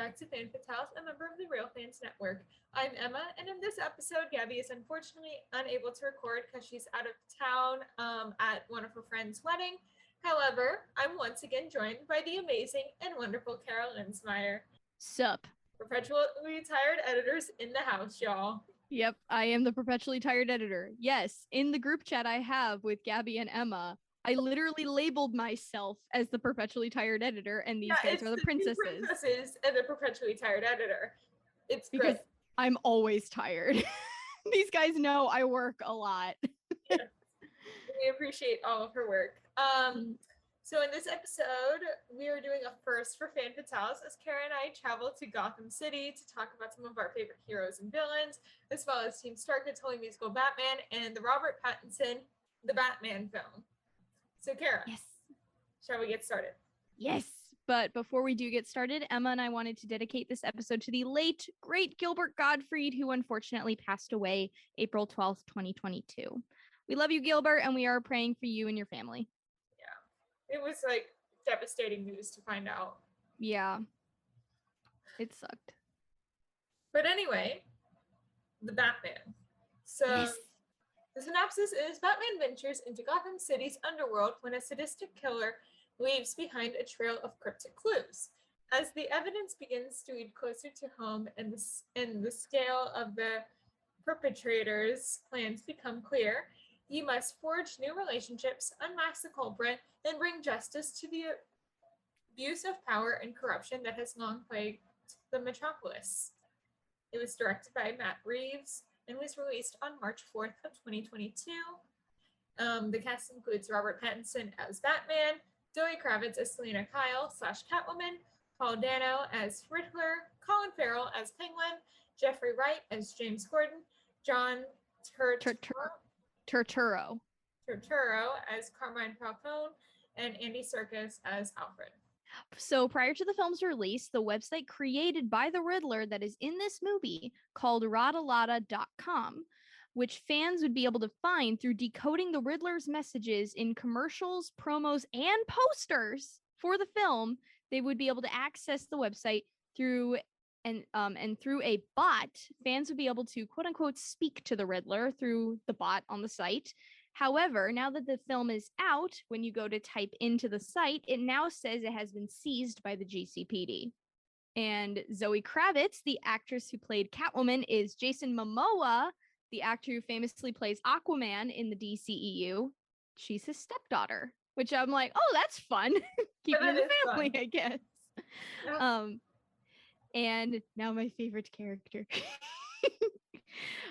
back to Fan Fatales, a member of the Real Fans Network. I'm Emma, and in this episode, Gabby is unfortunately unable to record because she's out of town at one of her friend's wedding. However, I'm once again joined by the amazing and wonderful Kara Lensmeyer. Sup? Perpetually tired editors in the house, y'all. Yep, I am the perpetually tired editor. Yes, in the group chat I have with Gabby and Emma, I literally labeled myself as the perpetually tired editor, and these guys are the princesses. Princesses and the perpetually tired editor. It's because great. I'm always tired. These guys know I work a lot. Yes. We appreciate all of her work. So in this episode, we are doing a first for Fan Fatales as Kara and I travel to Gotham City to talk about some of our favorite heroes and villains, as well as Team Starkid's Holy Musical Batman and the Robert Pattinson The Batman film. So Kara, yes, shall we get started? Yes, but before we do get started, Emma and I wanted to dedicate this episode to the late, great Gilbert Gottfried, who unfortunately passed away April 12th, 2022. We love you, Gilbert, and we are praying for you and your family. It was like devastating news to find out. Yeah, it sucked. But anyway, the Batman. So yes. The synopsis is Batman ventures into Gotham City's underworld when a sadistic killer leaves behind a trail of cryptic clues. As the evidence begins to lead closer to home and the scale of the perpetrators' plans become clear, you must forge new relationships, unmask the culprit, and bring justice to the abuse of power and corruption that has long plagued the metropolis. It was directed by Matt Reeves and was released on March 4th of 2022. The cast includes Robert Pattinson as Batman, Zoe Kravitz as Selena Kyle / Catwoman, Paul Dano as Riddler, Colin Farrell as Penguin, Jeffrey Wright as James Gordon, John Turturro as Carmine Falcone, and Andy Serkis as Alfred. So prior to the film's release, the website created by the Riddler that is in this movie called Radalada.com, which fans would be able to find through decoding the Riddler's messages in commercials, promos, and posters for the film. They would be able to access the website through and through a bot. Fans would be able to quote unquote speak to the Riddler through the bot on the site. However, now that the film is out, when you go to type into the site, it now says it has been seized by the GCPD. And Zoe Kravitz, the actress who played Catwoman, is Jason Momoa, the actor who famously plays Aquaman in the DCEU. She's his stepdaughter, which I'm like, oh, that's fun. Keep it in the family, fun. I guess. Yeah. And now my favorite character.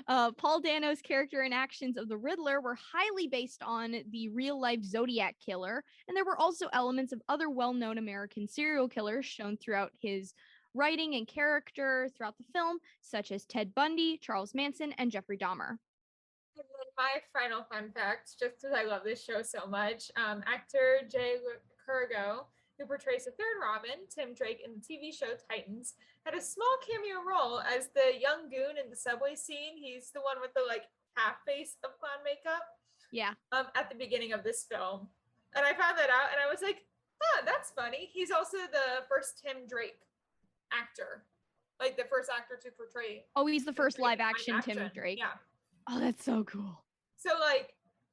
Paul Dano's character and actions of the Riddler were highly based on the real-life Zodiac killer, and there were also elements of other well-known American serial killers shown throughout his writing and character throughout the film, such as Ted Bundy, Charles Manson, and Jeffrey Dahmer. And then my final fun fact, just because I love this show so much, actor Jay Kurgo, who portrays the third Robin, Tim Drake, in the TV show Titans, had a small cameo role as the young goon in the subway scene. He's the one with the half face of clown makeup. Yeah. At the beginning of this film. And I found that out and I was like, oh, that's funny. He's also the first Tim Drake actor. Like the first actor to portray. Oh, he's the first live action Tim Drake. Yeah. Oh, that's so cool. So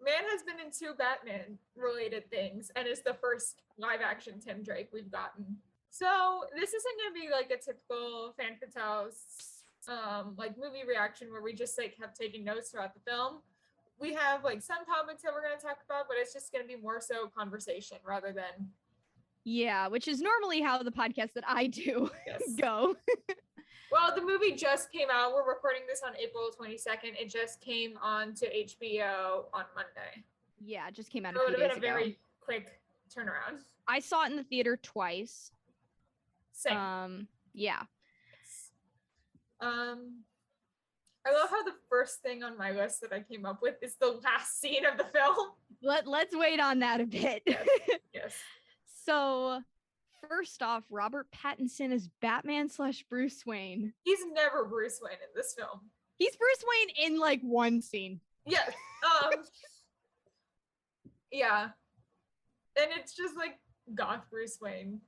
man has been in 2 Batman related things and is the first live action Tim Drake we've gotten. So this isn't going to be a typical Fan Fatales movie reaction where we just have taken notes throughout the film. We have some topics that we're going to talk about, but it's just going to be more so conversation rather than. Yeah, which is normally how the podcast that I do go. Well, the movie just came out. We're recording this on April 22nd. It just came on to HBO on Monday. Yeah, it just came out a few days ago. It would have been a very quick turnaround. I saw it in the theater twice. Same. Yeah. I love how the first thing on my list that I came up with is the last scene of the film. Let's wait on that a bit. Yes. So, first off, Robert Pattinson is Batman / Bruce Wayne. He's never Bruce Wayne in this film. He's Bruce Wayne in one scene. Yes. Yeah. And it's just goth Bruce Wayne.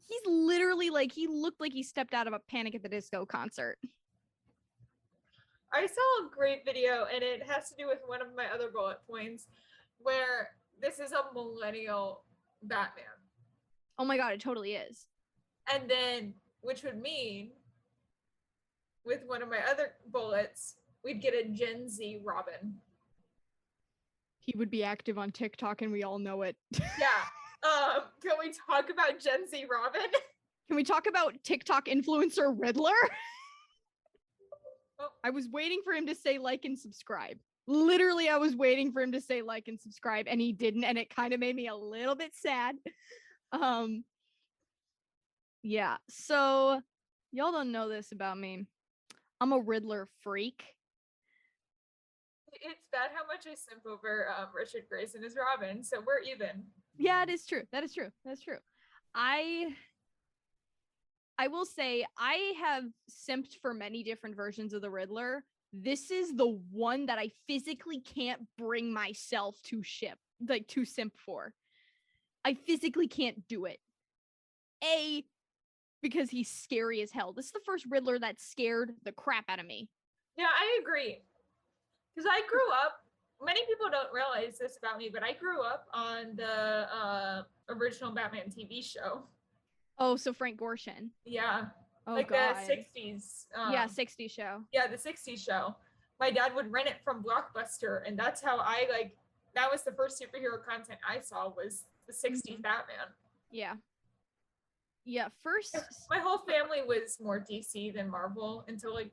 He's literally like, he looked like he stepped out of a Panic at the Disco concert. I saw a great video, and it has to do with one of my other bullet points, where this is a millennial Batman. Oh my god, it totally is. And then, which would mean, with one of my other bullets, we'd get a Gen Z Robin. He would be active on TikTok, and we all know it. Yeah. Can we talk about Gen Z Robin? Can we talk about TikTok influencer Riddler? Oh. I was waiting for him to say like and subscribe. Literally, I was waiting for him to say like and subscribe, and he didn't, and it kind of made me a little bit sad. Yeah, so y'all don't know this about me. I'm a Riddler freak. It's bad how much I simp over Richard Grayson as Robin, so we're even. Yeah, it is true. That is true. That's true. I will say I have simped for many different versions of the Riddler. This is the one that I physically can't bring myself to simp for. I physically can't do it. Because he's scary as hell. This is the first Riddler that scared the crap out of me. Yeah, I agree. Because I grew up, many people don't realize this about me, but I grew up on the original Batman TV show. Oh, so Frank Gorshin. Yeah. Oh, like God. the 60s. Yeah, 60s show. Yeah, the 60s show. My dad would rent it from Blockbuster, and that's how that was the first superhero content I saw, was the 60s Batman. Yeah. Yeah, first... My whole family was more DC than Marvel until like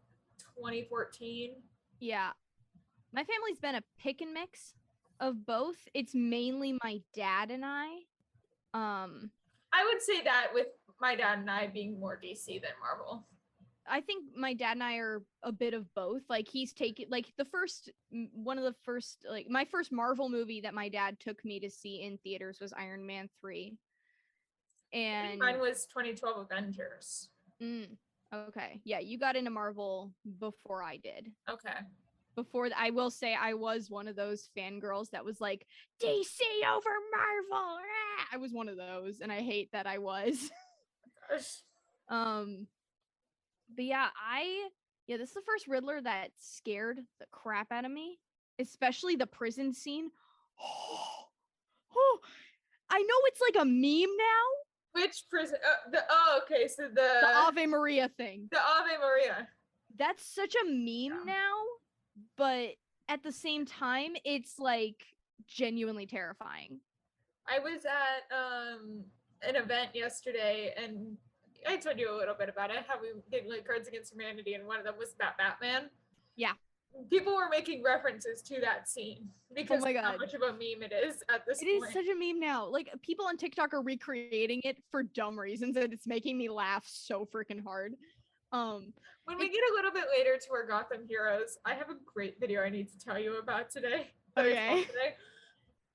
2014. Yeah. My family's been a pick and mix of both. It's mainly my dad and I. I would say that, with my dad and I being more DC than Marvel. I think my dad and I are a bit of both. Like, he's taken, like, one of the first, like, my first Marvel movie that my dad took me to see in theaters was Iron Man 3. And mine was 2012 Avengers. Okay. Yeah, you got into Marvel before I did. Okay. I will say I was one of those fangirls that was like, DC over Marvel. I was one of those, and I hate that I was. Gosh. But yeah, this is the first Riddler that scared the crap out of me, especially the prison scene. Oh, I know it's like a meme now. Which prison? Okay, so the Ave Maria thing. The Ave Maria. That's such a meme now, but at the same time, it's like genuinely terrifying. I was at an event yesterday, and I told you a little bit about it, how we did like Cards Against Humanity, and one of them was about Batman. Yeah. People were making references to that scene because of how much of a meme it is at this point. It is such a meme now. Like, people on TikTok are recreating it for dumb reasons, and it's making me laugh so freaking hard. When we get a little bit later to our Gotham heroes, I have a great video I need to tell you about today. Okay.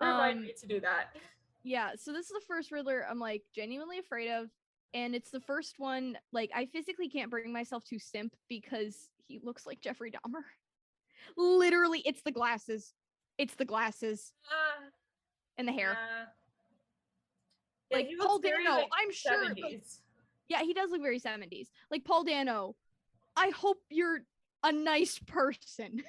Remind me to do that. Yeah, so this is the first Riddler I'm like genuinely afraid of, and it's the first one, like, I physically can't bring myself to simp because he looks like Jeffrey Dahmer. Literally, it's the glasses. It's the glasses. And the hair. Yeah, like, Paul Dano, like I'm 70s. sure. Like, yeah, he does look very 70s. Like, Paul Dano, I hope you're a nice person.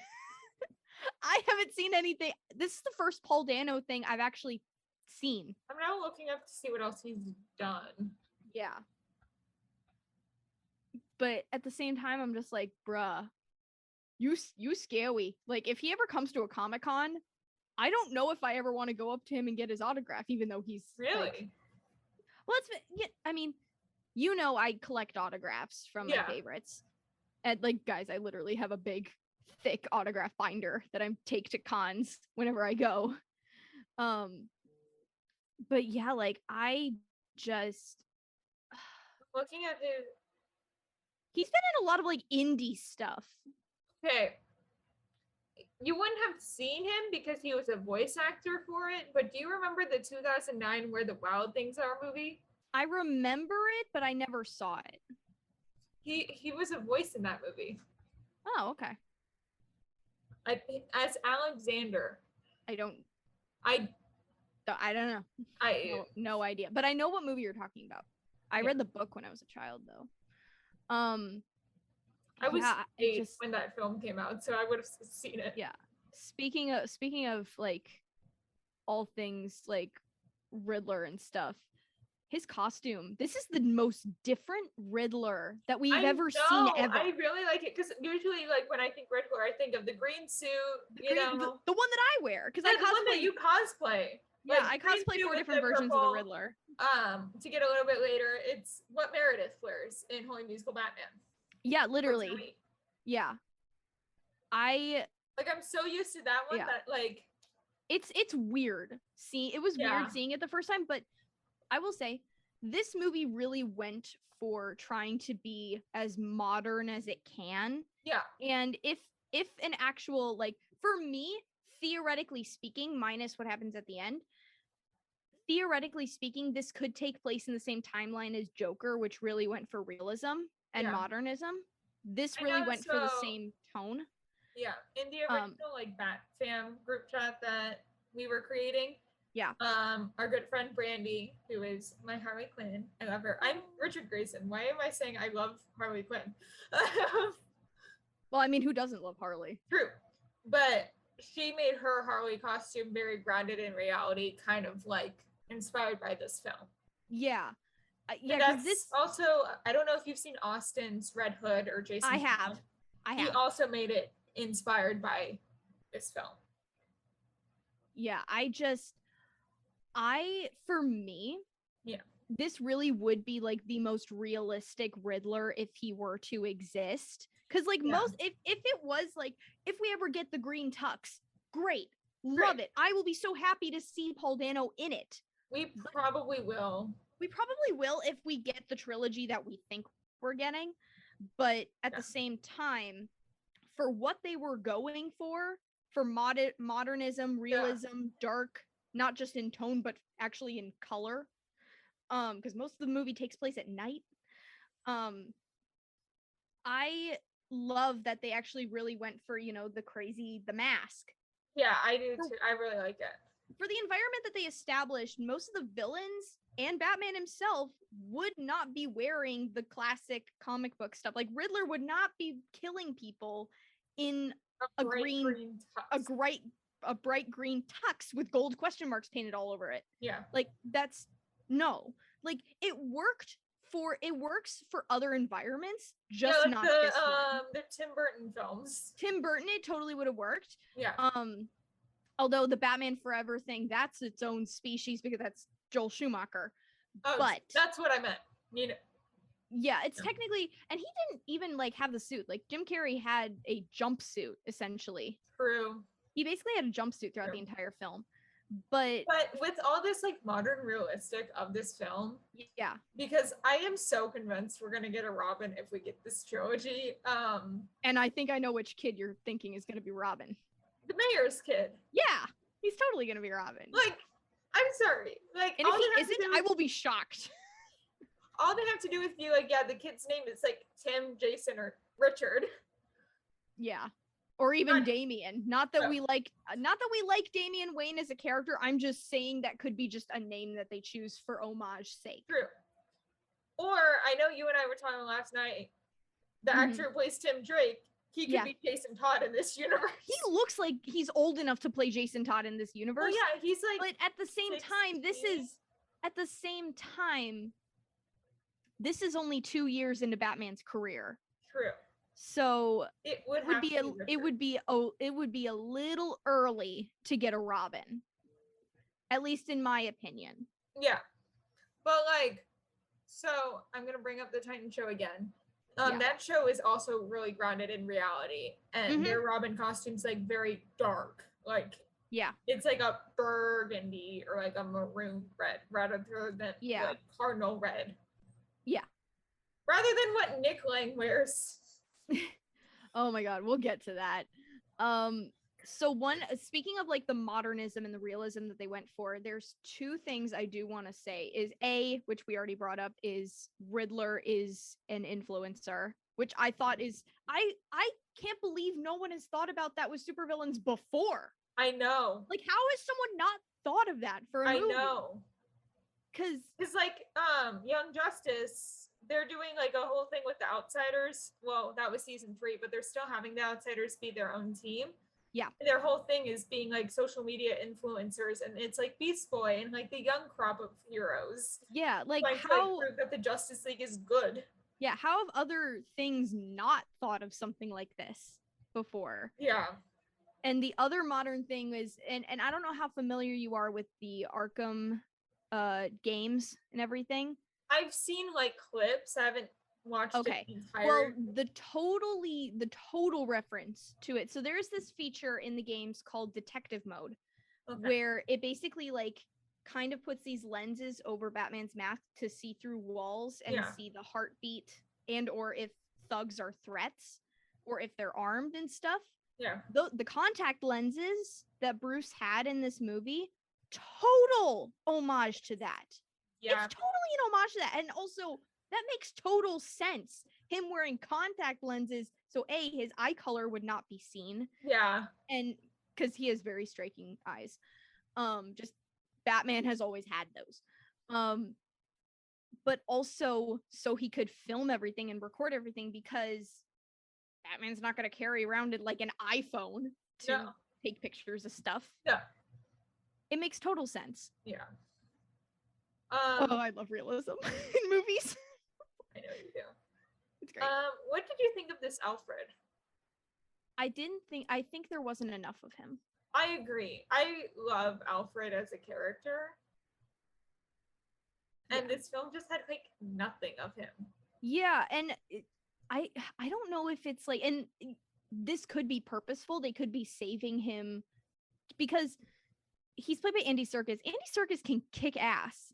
I haven't seen anything. This is the first Paul Dano thing I've actually seen. I'm now looking up to see what else he's done. Yeah. But at the same time, I'm just like, bruh, you scary. Like, if he ever comes to a Comic-Con, I don't know if I ever want to go up to him and get his autograph, even though he's really. Like, well, I mean, you know, I collect autographs from my favorites. And like, guys, I literally have a big, thick autograph binder that I take to cons whenever I go. But yeah, like, I just looking at he's been in a lot of like indie stuff. Okay. You wouldn't have seen him because he was a voice actor for it, but do you remember the 2009 Where the Wild Things Are movie? I remember it, but I never saw it. He was a voice in that movie. Oh, okay. As Alexander. I don't know. I No idea. But I know what movie you're talking about. I Yeah. read the book when I was a child, though. I was Yeah, 8 when that film came out, so I would have seen it. yeah. Speaking of like all things like Riddler and stuff, his costume. This is the most different Riddler that we've ever seen ever. I really like it because usually, like when I think Riddler, I think of the green suit, the one that I wear because yeah, I the one that cosplay. you cosplay. Yeah, like, I green cosplay suit 4 with different the versions of the purple, Riddler. To get a little bit later, it's what Meredith wears in Holy Musical Batman. Yeah, literally. Yeah. I'm so used to that one that like it's weird. It was weird seeing it the first time, but I will say this movie really went for trying to be as modern as it can. Yeah. And if an actual, like, for me, theoretically speaking, minus what happens at the end, theoretically speaking, this could take place in the same timeline as Joker, which really went for realism and modernism. This really went for the same tone. Yeah, in the original like Bat Fam group chat that we were creating. Yeah. Our good friend Brandy, who is my Harley Quinn. I love her. I'm Richard Grayson. Why am I saying I love Harley Quinn? Well, I mean, who doesn't love Harley? True. But she made her Harley costume very grounded in reality, kind of like inspired by this film. Yeah. Yeah, because this also, I don't know if you've seen Austin's Red Hood or Jason. I have. He also made it inspired by this film. Yeah, for me, this really would be like the most realistic Riddler if he were to exist. Because like if it was like, if we ever get the green tux, great. Love it. I will be so happy to see Paul Dano in it. We probably will. We probably will if we get the trilogy that we think we're getting. But at the same time, for what they were going for modernism, realism, dark, not just in tone, but actually in color, because most of the movie takes place at night. I love that they actually really went for, the mask. Yeah, I do too. I really like it. For the environment that they established, most of the villains and Batman himself would not be wearing the classic comic book stuff. Like Riddler would not be killing people in a bright green tux with gold question marks painted all over it. Yeah. Like it works for other environments, just not this one. The Tim Burton films. Tim Burton, it totally would have worked. Yeah. Although the Batman Forever thing, that's its own species because that's Joel Schumacher. Oh, but that's what I meant. Yeah, it's technically, and he didn't even like have the suit. Like Jim Carrey had a jumpsuit essentially. True. He basically had a jumpsuit throughout the entire film. But with all this like modern realistic of this film, because I am so convinced we're gonna get a Robin if we get this trilogy. And I think I know which kid you're thinking is gonna be Robin. The mayor's kid. Yeah, he's totally gonna be Robin. Like, I'm sorry. Like, and if he isn't, I will be shocked. All they have to do is be like, the kid's name is like Tim, Jason, or Richard. Yeah. Or even Damian. Not that we like Damian Wayne as a character. I'm just saying that could be just a name that they choose for homage sake. True. Or I know you and I were talking last night. The actor who plays Tim Drake, he could be Jason Todd in this universe. He looks like he's old enough to play Jason Todd in this universe. Well, yeah, he's like. But at the same time, this is only 2 years into Batman's career. True. So it would be a little early to get a Robin, at least in my opinion. Yeah, but like, so I'm gonna bring up the Titan show again. That show is also really grounded in reality, and their Robin costumes like very dark. Like, it's like a burgundy or like a maroon red rather than like cardinal red. Yeah. Rather than what Nick Lang wears. Oh my god, we'll get to that. So speaking of like the modernism and the realism that they went for, there's 2 things I do want to say. Is A, which we already brought up, is Riddler is an influencer, which I thought is I can't believe no one has thought about that with supervillains before. I know. Like, how has someone not thought of that for a movie? I know. because It's like Young Justice, they're doing like a whole thing with the Outsiders. Well, that was season 3, but they're still having the Outsiders be their own team. yeah, Their whole thing is being like social media influencers, and it's like Beast Boy and like the young crop of heroes yeah, like trying to like prove that the Justice League is good. how have other things not thought of something like this before? Yeah. And the other modern thing is, and I don't know how familiar you are with the Arkham games and everything. I've seen like clips. I haven't watched Okay. it entire. Well, the total reference to it. So there's this feature in the games called detective mode, where it basically like kind of puts these lenses over Batman's mask to see through walls and see the heartbeat, and or if thugs are threats or if they're armed and stuff. Yeah. The contact lenses that Bruce had in this movie, total homage to that. Yeah. It's totally an homage to that. And also, that makes total sense. Him wearing contact lenses, so A, his eye color would not be seen. Yeah. And because he has very striking eyes. Just Batman has always had those. But also so he could film everything and record everything, because Batman's not going to carry around it like an iPhone to take pictures of stuff. Yeah. It makes total sense. Yeah. I love realism in movies. I know you do. It's great. What did you think of this Alfred? I think there wasn't enough of him. I agree. I love Alfred as a character. And this film just had like nothing of him. Yeah, and I don't know if it's like, and this could be purposeful. They could be saving him because he's played by Andy Serkis. Andy Serkis can kick ass.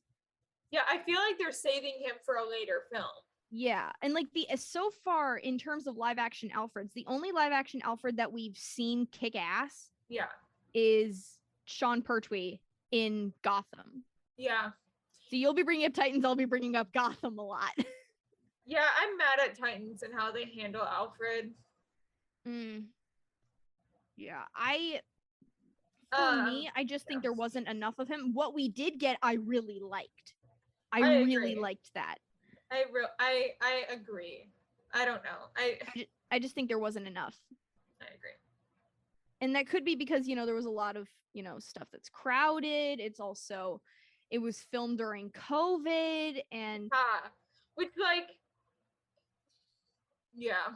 Yeah, I feel like they're saving him for a later film. Yeah, and like so far in terms of live action Alfreds, the only live action Alfred that we've seen kick ass, is Sean Pertwee in Gotham. Yeah. So you'll be bringing up Titans, I'll be bringing up Gotham a lot. Yeah, I'm mad at Titans and how they handle Alfred. Yeah, for me, I just think there wasn't enough of him. What we did get, I really liked. I really liked that. I agree. I don't know. I just think there wasn't enough. I agree. And that could be because, there was a lot of, stuff that's crowded. It's also, it was filmed during COVID and which like, yeah.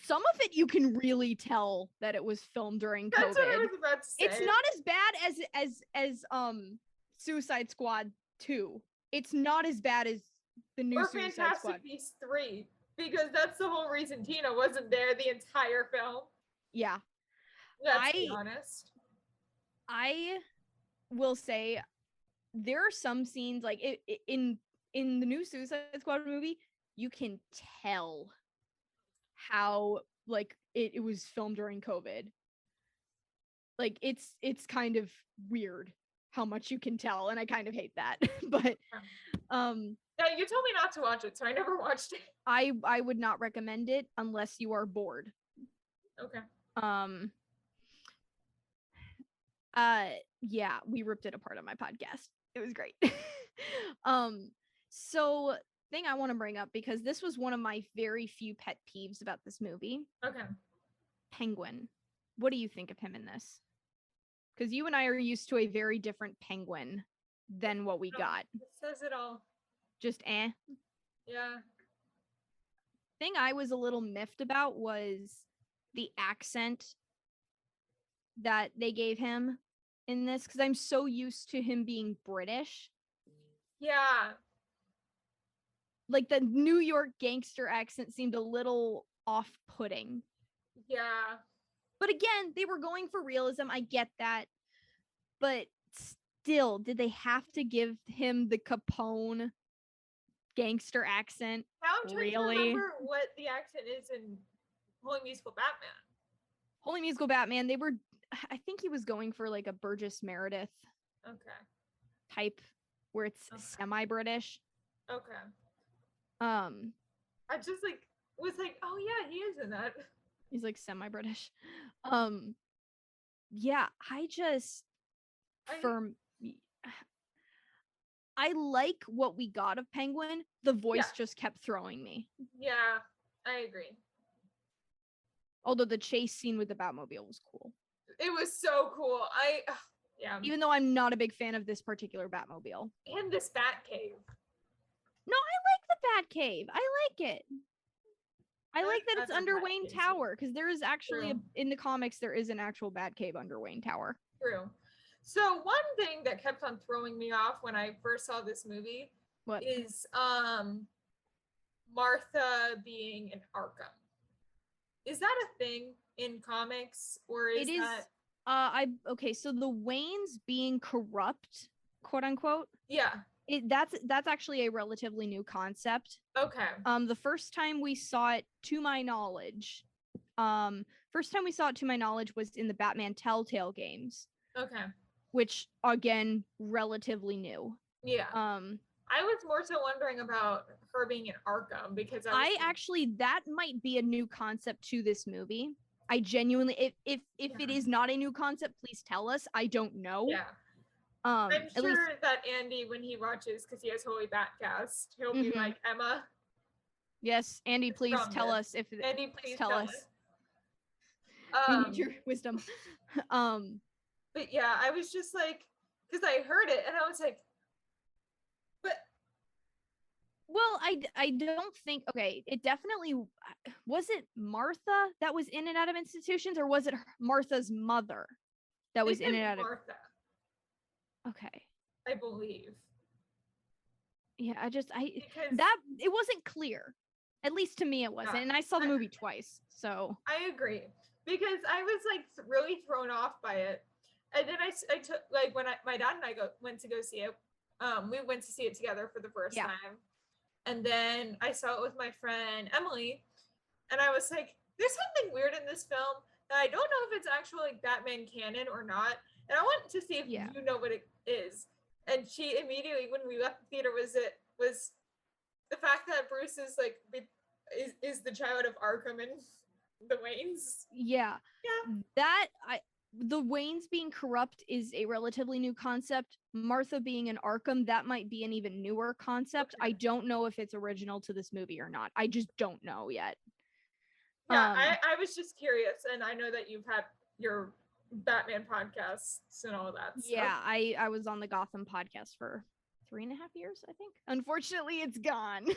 Some of it you can really tell that it was filmed during COVID. That's what I was about to say. It's not as bad as Suicide Squad 2. It's not as bad as the new Suicide Squad. Or Fantastic Beasts 3, because that's the whole reason Tina wasn't there the entire film. Yeah. Let's be honest. I will say there are some scenes like in the new Suicide Squad movie, you can tell how like it was filmed during COVID. Like it's kind of weird how much you can tell, and I kind of hate that. But yeah, you told me not to watch it, so I never watched it. I would not recommend it unless you are bored. Okay. Yeah, we ripped it apart on my podcast. It was great. So thing I want to bring up, because this was one of my very few pet peeves about this movie. Okay. Penguin. What do you think of him in this? Because you and I are used to a very different Penguin than what we got. It says it all. Just Yeah. Thing I was a little miffed about was the accent that they gave him in this, because I'm so used to him being British. Yeah. Like the New York gangster accent seemed a little off-putting. Yeah. But again, they were going for realism. I get that. But still, did they have to give him the Capone gangster accent? Now I'm trying to remember what the accent is in Holy Musical Batman. Holy Musical Batman, I think he was going for like a Burgess Meredith type, where it's semi-British. Okay. I just like was like, oh yeah, he is in that. He's like semi-British. Yeah, I like what we got of Penguin. The voice Yeah. just kept throwing me. Yeah, I agree. Although the chase scene with the Batmobile was cool. It was so cool. Yeah. Even though I'm not a big fan of this particular Batmobile. And this Batcave. No, I like the Batcave. I like it. I like that it's other under Wayne Batcaves. Tower, because there is actually True. in the comics there is an actual Batcave under Wayne Tower. True. So one thing that kept on throwing me off when I first saw this movie What? is Martha being an Arkham. Is that a thing in comics, or is that? Okay, so the Waynes being corrupt, quote unquote. Yeah. That's actually a relatively new concept. Okay. The first time we saw it, to my knowledge, was in the Batman Telltale games. Okay. Which again, relatively new. Yeah. I was more so wondering about her being in Arkham because that might be a new concept to this movie. I genuinely, if it is not a new concept, please tell us. I don't know. Yeah. I'm sure that Andy, when he watches, because he has Holy Batcast, he'll be like, Emma. Yes, Andy, please tell us if Andy, please tell us. We need your wisdom. But yeah, I was just like, because I heard it and I was like, but. Well, I don't think, okay, it definitely, was it Martha that was in and out of institutions, or was it Martha's mother that was in and out of? Martha. Okay. I believe. Yeah, because it wasn't clear. At least to me it wasn't. And I saw the movie twice, so. I agree. Because I was like really thrown off by it. And then I took, like, when my dad and I went to go see it, we went to see it together for the first time. And then I saw it with my friend Emily, and I was like, there's something weird in this film that I don't know if it's actually like Batman canon or not. And I want to see if you know what it is. And she immediately, when we left the theater, was the fact that Bruce is like is the child of Arkham and the Waynes. Yeah. The Waynes being corrupt is a relatively new concept. Martha being an Arkham, that might be an even newer concept. Okay. I don't know if it's original to this movie or not. I just don't know yet. Yeah, I was just curious, and I know that you've had your Batman podcasts and all that stuff. Yeah, I was on the Gotham podcast for 3.5 years, I think. Unfortunately, it's gone. Yeah.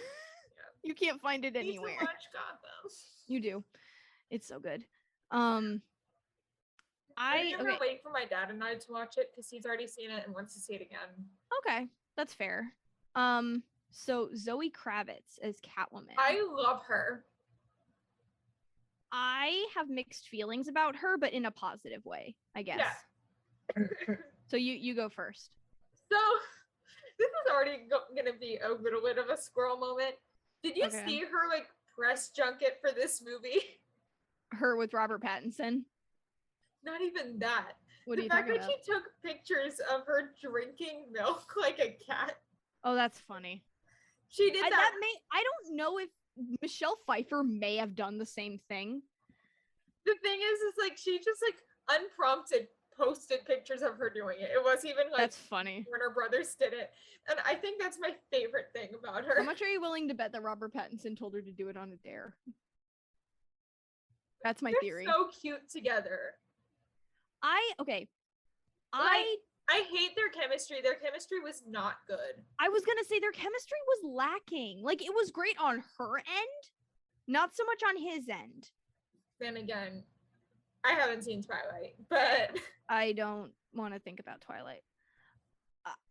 You can't find it anywhere. You watch Gotham. You do. It's so good. I'm gonna wait for my dad and I to watch it because he's already seen it and wants to see it again. Okay, that's fair. So Zoe Kravitz as Catwoman. I love her. I have mixed feelings about her, but in a positive way, I guess. Yeah. So you go first. So this is already gonna be a little bit of a squirrel moment. Did you see her like press junket for this movie? Her with Robert Pattinson? Not even that. What are you talking about? The fact that she took pictures of her drinking milk like a cat. Oh, that's funny. She did that. I don't know if Michelle Pfeiffer may have done the same thing. The thing is like she just like unprompted posted pictures of her doing it. It wasn't even like that's funny. Warner Brothers did it. And I think that's my favorite thing about her. How much are you willing to bet that Robert Pattinson told her to do it on a dare? That's my theory. So cute together. I hate their chemistry. Their chemistry was not good. I was gonna say their chemistry was lacking. Like, it was great on her end, not so much on his end. Then again, I haven't seen Twilight, but I don't want to think about Twilight.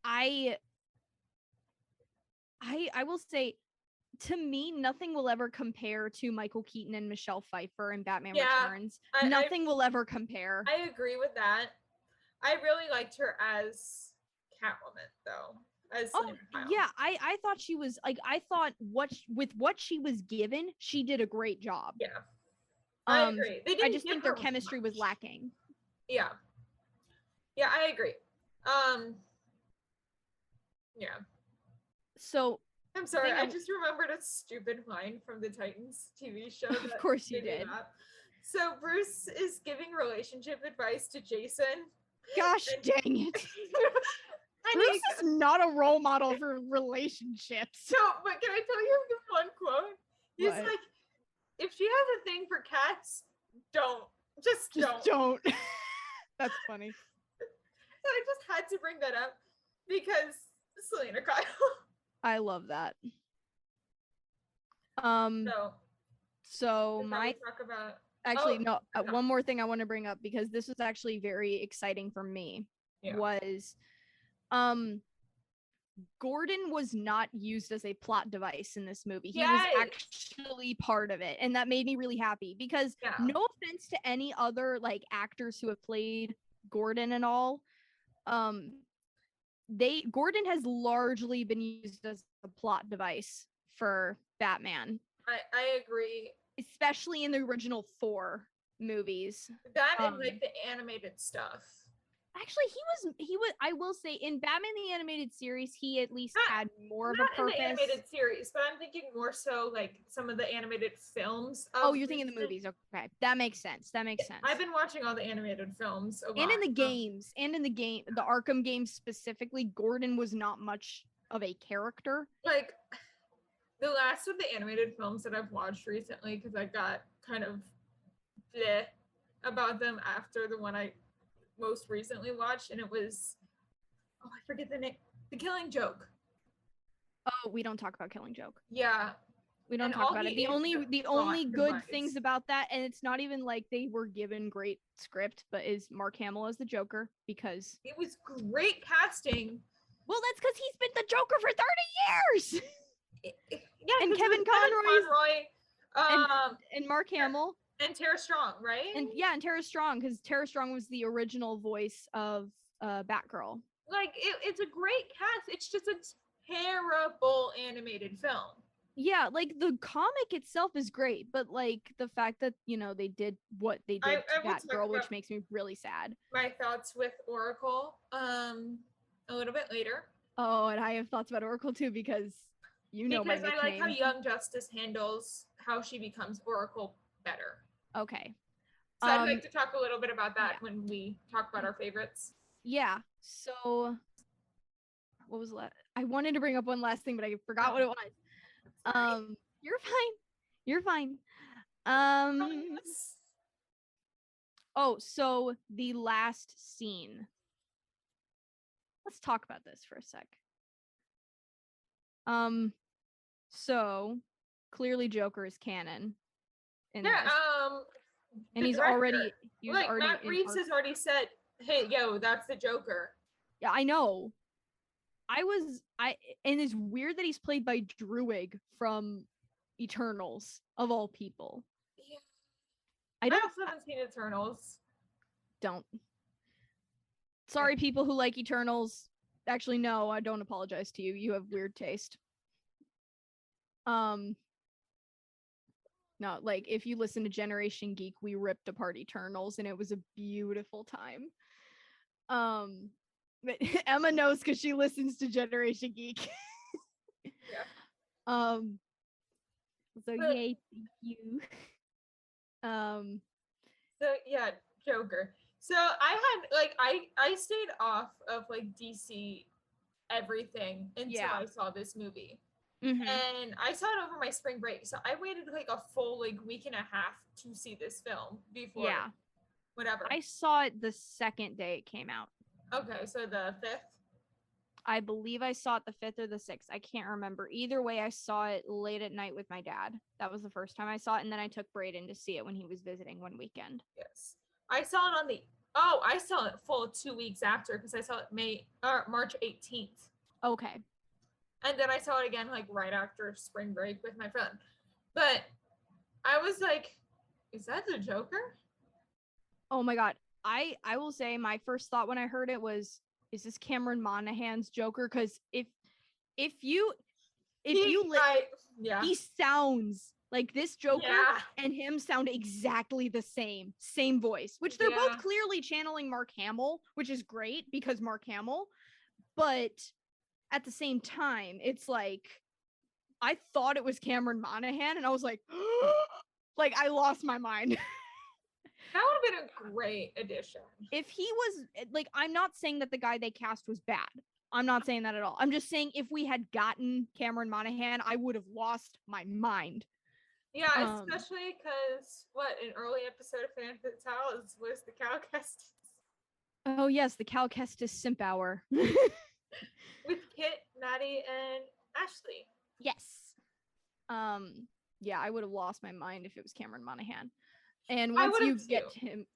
I will say, to me, nothing will ever compare to Michael Keaton and Michelle Pfeiffer in Batman Returns. Nothing will ever compare. I agree with that. I really liked her as Catwoman, though. I thought she was like, I thought with what she was given, she did a great job. Yeah, I agree. I just think their chemistry was lacking. Yeah, I agree. Yeah. So I'm sorry, I just remembered a stupid line from the Titans TV show. Of course you did. So Bruce is giving relationship advice to Jason. Gosh dang it. Bruce is not a role model for relationships. So, but can I tell you the one quote? He's What? like, if she has a thing for cats, don't. Just don't. Don't. That's funny. So I just had to bring that up because Selena Kyle. I love that. So my talk about actually no one more thing I want to bring up, because this was actually very exciting for me. Was Gordon was not used as a plot device in this movie. He was actually part of it, and that made me really happy, because no offense to any other like actors who have played Gordon and all, Gordon has largely been used as a plot device for Batman. I agree, especially in the original 4 movies. That and like the animated stuff. Actually, he was I will say, in Batman the Animated Series, he at least had more of a purpose. Not in the animated series, but I'm thinking more so like some of the animated films. Oh, you're thinking the movies. Okay. That makes sense. I've been watching all the animated films a lot. And in the games, the Arkham games specifically, Gordon was not much of a character. Like, the last of the animated films that I've watched recently, because I got kind of bleh about them after the one I most recently watched, and it was, I forget the name, The Killing Joke. Oh, we don't talk about Killing Joke. Yeah, we don't talk about it. The only good things about that, and it's not even like they were given great script, but is Mark Hamill as the Joker, because it was great casting. Well, that's because he's been the Joker for 30 years. Yeah, and Kevin Conroy, and Mark Hamill. And Tara Strong, right? And Tara Strong, because Tara Strong was the original voice of Batgirl. Like, it's a great cast. It's just a terrible animated film. Yeah, like the comic itself is great, but like the fact that they did what they did to Batgirl, which makes me really sad. My thoughts with Oracle, a little bit later. Oh, and I have thoughts about Oracle too, because my nickname. I like how Young Justice handles how she becomes Oracle better. Okay. So I'd like to talk a little bit about that when we talk about our favorites. Yeah. So what was last? I wanted to bring up one last thing, but I forgot what it was. You're fine. So the last scene. Let's talk about this for a sec. So clearly Joker is canon. And he's already Matt Reeves has already said, "Hey, yo, that's the Joker." Yeah, I know. And it's weird that he's played by Druig from Eternals, of all people. Yeah. I also haven't seen Eternals. Don't. Sorry, people who like Eternals. Actually, no, I don't apologize to you. You have weird taste. No, like if you listen to Generation Geek, we ripped apart Eternals and it was a beautiful time. But Emma knows because she listens to Generation Geek. Yeah. So yay, thank you. So yeah, Joker. So I had I stayed off of like DC everything until I saw this movie. Mm-hmm. And I saw it over my spring break. So I waited like a full week and a half to see this film before whatever. I saw it the second day it came out. Okay, so the 5th? I believe I saw it the 5th or the 6th. I can't remember. Either way, I saw it late at night with my dad. That was the first time I saw it, and then I took Braden to see it when he was visiting one weekend. Yes. I saw it I saw it full 2 weeks after, because I saw it March 18th. Okay. And then I saw it again right after spring break with my friend. But I was like, is that the Joker? Oh my god. I will say my first thought when I heard it was, is this Cameron Monaghan's Joker? Because if he sounds like this Joker and him sound exactly the same voice, which they're both clearly channeling Mark Hamill, which is great because Mark Hamill, but at the same time, it's like, I thought it was Cameron Monaghan, and I was like, I lost my mind. That would have been a great addition. If he was, I'm not saying that the guy they cast was bad. I'm not saying that at all. I'm just saying if we had gotten Cameron Monaghan, I would have lost my mind. Yeah, especially because an early episode of Fan Fatale was the Cal Kestis. Oh yes, the Cal Kestis simp hour. With Kit, Maddie, and Ashley. Yes. Yeah, I would have lost my mind if it was Cameron Monaghan. And once you get to him,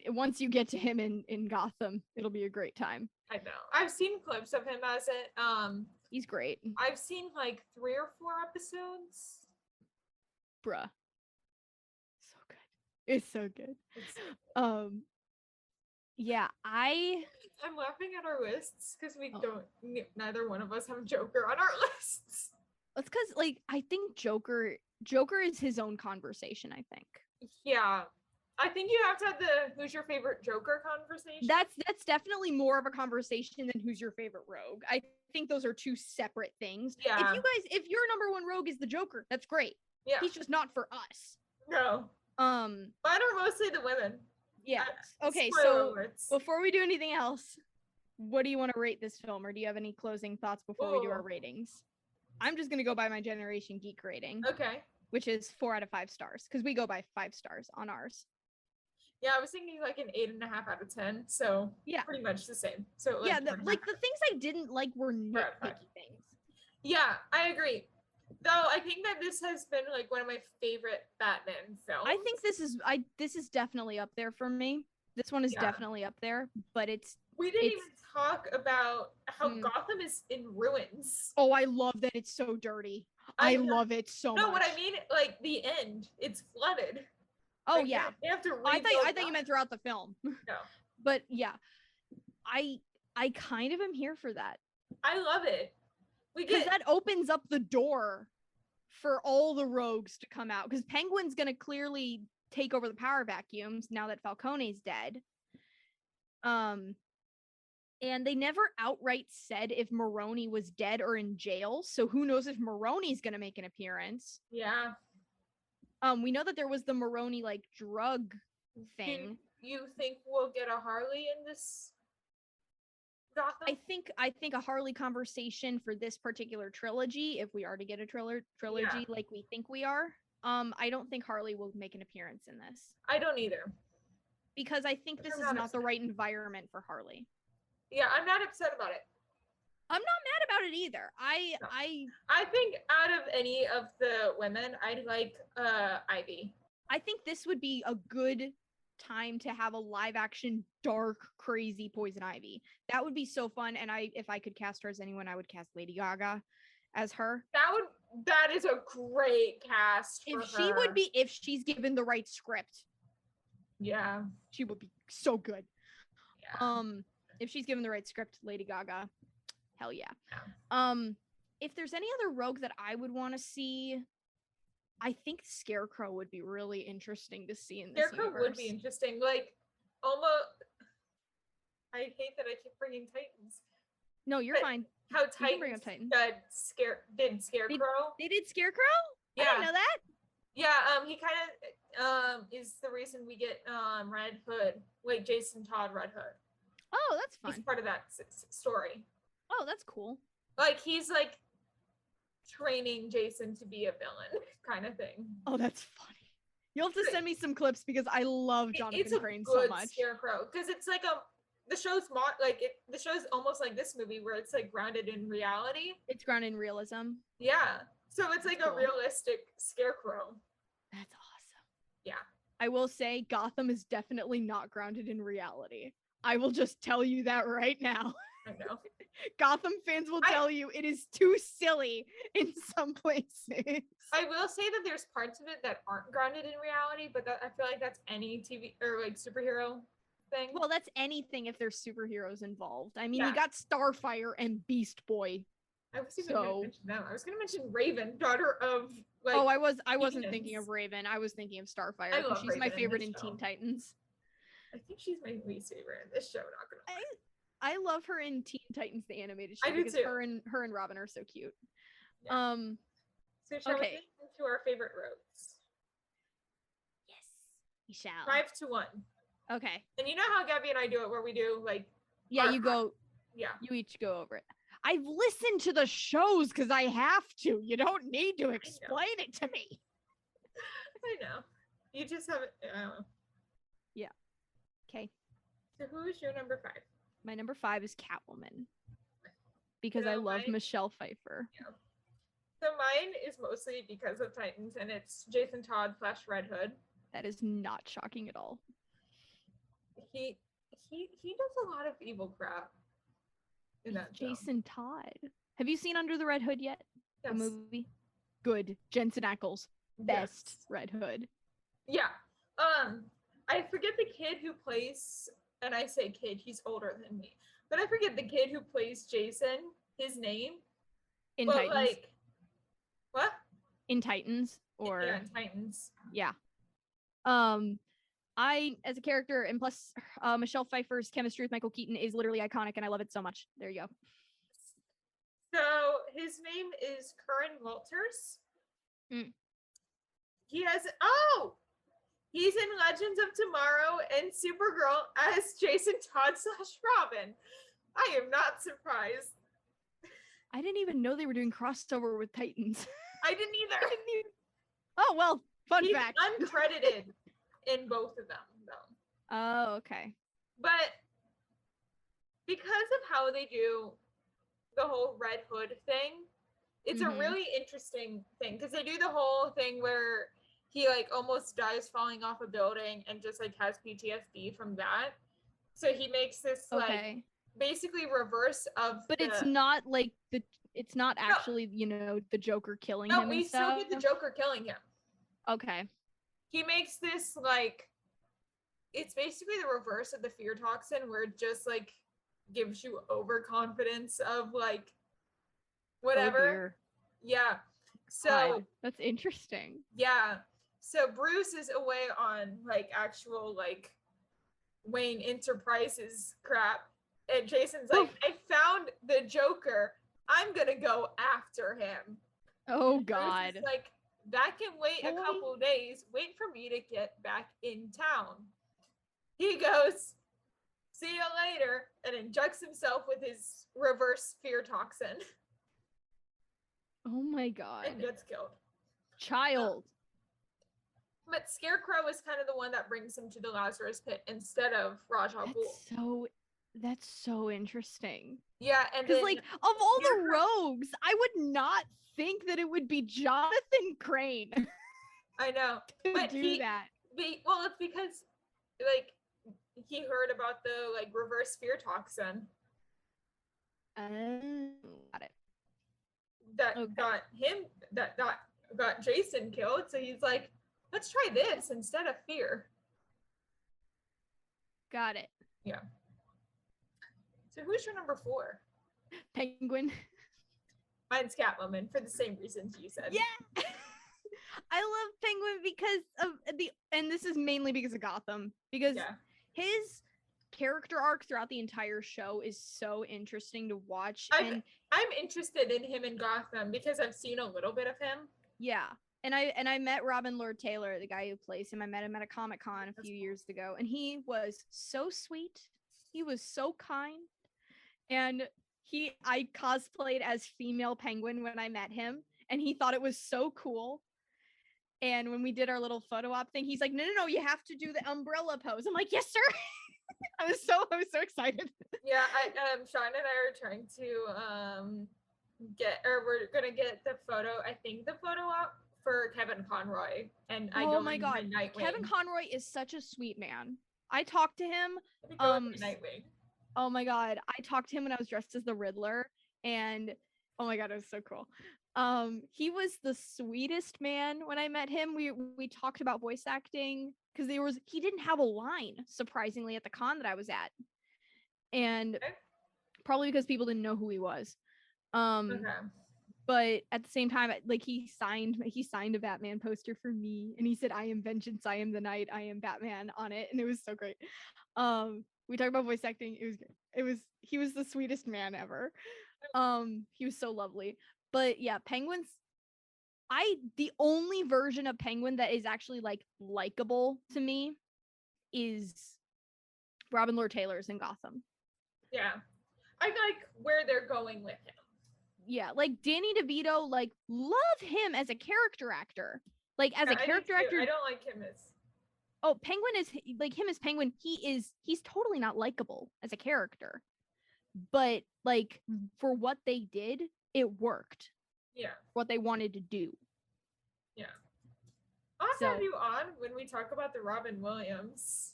once you get to him in Gotham, it'll be a great time. I know. I've seen clips of him as it. He's great. I've seen like 3 or 4 episodes. Bruh. So good. It's so good. Yeah, I'm laughing at our lists because neither one of us have Joker on our lists. That's because, like, I think Joker is his own conversation, I think. Yeah. I think you have to have the who's your favorite Joker conversation. That's definitely more of a conversation than who's your favorite rogue. I think those are 2 separate things. Yeah. If your number 1 rogue is the Joker, that's great. Yeah. He's just not for us. No. Mine are mostly the women. Yeah. Okay, so before we do anything else, what do you want to rate this film, or do you have any closing thoughts before we do our ratings? I'm just gonna go by my Generation Geek rating. Okay. Which is 4 out of 5 stars, because we go by 5 stars on ours. Yeah, I was thinking like an 8.5 out of 10. So yeah, pretty much the same. So like, yeah, the things I didn't like were nitpicky things. Yeah, I agree. Though I think that this has been like one of my favorite Batman films. I think this is definitely up there for me. This one is definitely up there, but we didn't even talk about how Gotham is in ruins. Oh, I love that it's so dirty. I love it so much. No, what I mean, like the end, it's flooded. Oh yeah. They have to I thought you meant throughout the film. No. But yeah. I kind of am here for that. I love it. Because that opens up the door for all the rogues to come out. Because Penguin's gonna clearly take over the power vacuums now that Falcone's dead. And they never outright said if Maroni was dead or in jail. So who knows if Maroni's gonna make an appearance. Yeah. We know that there was the Maroni like drug thing. You think we'll get a Harley in this Gotham? I think a Harley conversation for this particular trilogy, if we are to get a trilogy like we think we are, I don't think Harley will make an appearance in this. I don't either. Because I think this is not the right environment for Harley. Yeah, I'm not upset about it. I'm not mad about it either. I think out of any of the women, I'd like Ivy. I think this would be a good time to have a live action dark crazy Poison Ivy. That would be so fun. And if I could cast her as anyone, I would cast Lady Gaga as her. That is a great cast for her. If she's given the right script. Yeah. She would be so good. Yeah. If she's given the right script, Lady Gaga. Hell yeah. If there's any other rogue that I would want to see, I think Scarecrow would be really interesting to see in this Scarecrow universe. would be interesting. Like, almost... I hate that I keep bringing Titans. No, you're fine. How Titans did Scarecrow. They did Scarecrow? Yeah. I didn't know that. Yeah, he kind of is the reason we get Red Hood. Like, Jason Todd Red Hood. Oh, that's fun. He's part of that story. Oh, that's cool. Like, he's like training Jason to be a villain kind of thing. Oh, that's funny. You'll have to send me some clips because I love Jonathan Crane so much. Scarecrow, because it's like the show's the show's almost like this movie where it's like grounded in reality. It's grounded in realism. Yeah. So it's like a realistic Scarecrow. That's awesome. Yeah. I will say Gotham is definitely not grounded in reality. I will just tell you that right now. I know. Gotham fans will tell you it is too silly in some places. I will say that there's parts of it that aren't grounded in reality, but I feel like that's any TV or like superhero thing. Well, that's anything if there's superheroes involved. I mean, you got Starfire and Beast Boy. I was even going to mention them. I was going to mention Raven, daughter of like. Oh, I wasn't thinking of Raven. I was thinking of Starfire. She's Raven my favorite in Teen Titans. I think she's my least favorite in this show. Not gonna lie. I love her in Teen Titans, the animated show, because her and Robin are so cute. Yeah. So shall we get into our favorite rogues? Yes, we shall. 5-1. Okay. And you know how Gabby and I do it, where we do like. Yeah, you go. Yeah. You each go over it. I've listened to the shows because I have to. You don't need to explain it to me. I know. You just haven't. I don't know. Yeah. Okay. So who's your number 5? My number 5 is Catwoman because So I love mine- Michelle Pfeiffer. Yeah. So mine is mostly because of Titans, and it's Jason Todd / Red Hood. That is not shocking at all. He does a lot of evil crap in that film. Jason Todd. Have you seen Under the Red Hood yet? Yes. The movie? Good. Jensen Ackles. Best Yes. Red Hood. Yeah. I forget the kid who plays, and I say kid, he's older than me. But I forget the kid who plays Jason, his name. In but Titans. like what? In Titans or yeah, in Titans. Yeah. I as a character, and plus Michelle Pfeiffer's chemistry with Michael Keaton is literally iconic, and I love it so much. There you go. So his name is Curran Walters. He has he's in Legends of Tomorrow and Supergirl as Jason Todd / Robin. I am not surprised. I didn't even know they were doing crossover with Titans. I didn't either. Oh well, fun He's fact. uncredited in both of them, though. Oh, okay. But because of how they do the whole Red Hood thing, it's a really interesting thing because they do the whole thing where he like almost dies falling off a building and just like has PTSD from that. So he makes this like basically reverse of But it's not like it's not actually, you know, the Joker killing him. No, we still get the Joker killing him. Okay. He makes this like it's basically the reverse of the fear toxin where it just like gives you overconfidence of like whatever. Yeah. So God, that's interesting. Yeah. So Bruce is away on like actual like Wayne Enterprises crap. And Jason's like, I found the Joker. I'm gonna go after him. Oh God. Bruce is like, that can wait a couple days. Wait for me to get back in town. He goes, see you later, and injects himself with his reverse fear toxin. Oh my God. And gets killed. Child. But Scarecrow is kind of the one that brings him to the Lazarus Pit instead of Ra's al Ghul. That's so interesting. Yeah, and because like of all the rogues, I would not think that it would be Jonathan Crane. I know, but that. Well, it's because like he heard about the like reverse fear toxin. Got it. That got him. That got Jason killed. So he's like, let's try this instead of fear. Got it. Yeah. So who's your number 4? Penguin. Mine's Catwoman for the same reasons you said. Yeah. I love Penguin because of and this is mainly because of Gotham. Because his character arc throughout the entire show is so interesting to watch. I'm interested in him in Gotham because I've seen a little bit of him. Yeah. And I met Robin Lord Taylor, the guy who plays him. I met him at a Comic-Con a few years ago, and he was so sweet. He was so kind. And I cosplayed as female Penguin when I met him, and he thought it was so cool. And when we did our little photo op thing, he's like, no, you have to do the umbrella pose. I'm like, yes, sir. I was so excited. Yeah, Sean and I are trying to we're gonna get the photo. I think the photo op for Kevin Conroy, and I oh my God, Kevin Conroy is such a sweet man. I talked to him. Nightwing. Oh my God, I talked to him when I was dressed as the Riddler, and oh my God, it was so cool. He was the sweetest man when I met him. We talked about voice acting because he didn't have a line, surprisingly, at the con that I was at, and probably because people didn't know who he was. But at the same time, like he signed a Batman poster for me, and he said, "I am vengeance, I am the night, I am Batman" on it, and it was so great. We talked about voice acting. He was the sweetest man ever. He was so lovely. But yeah, Penguin's the only version of Penguin that is actually like likable to me is Robin Lord Taylor's in Gotham. Yeah. I like where they're going with him. Yeah, like Danny DeVito, like love him as a character actor. Like as a character actor, I don't like him as. oh, Penguin is like him as Penguin. He's totally not likable as a character, but like for what they did, it worked. Yeah. What they wanted to do. Yeah. I'll have you on when we talk about the Robin Williams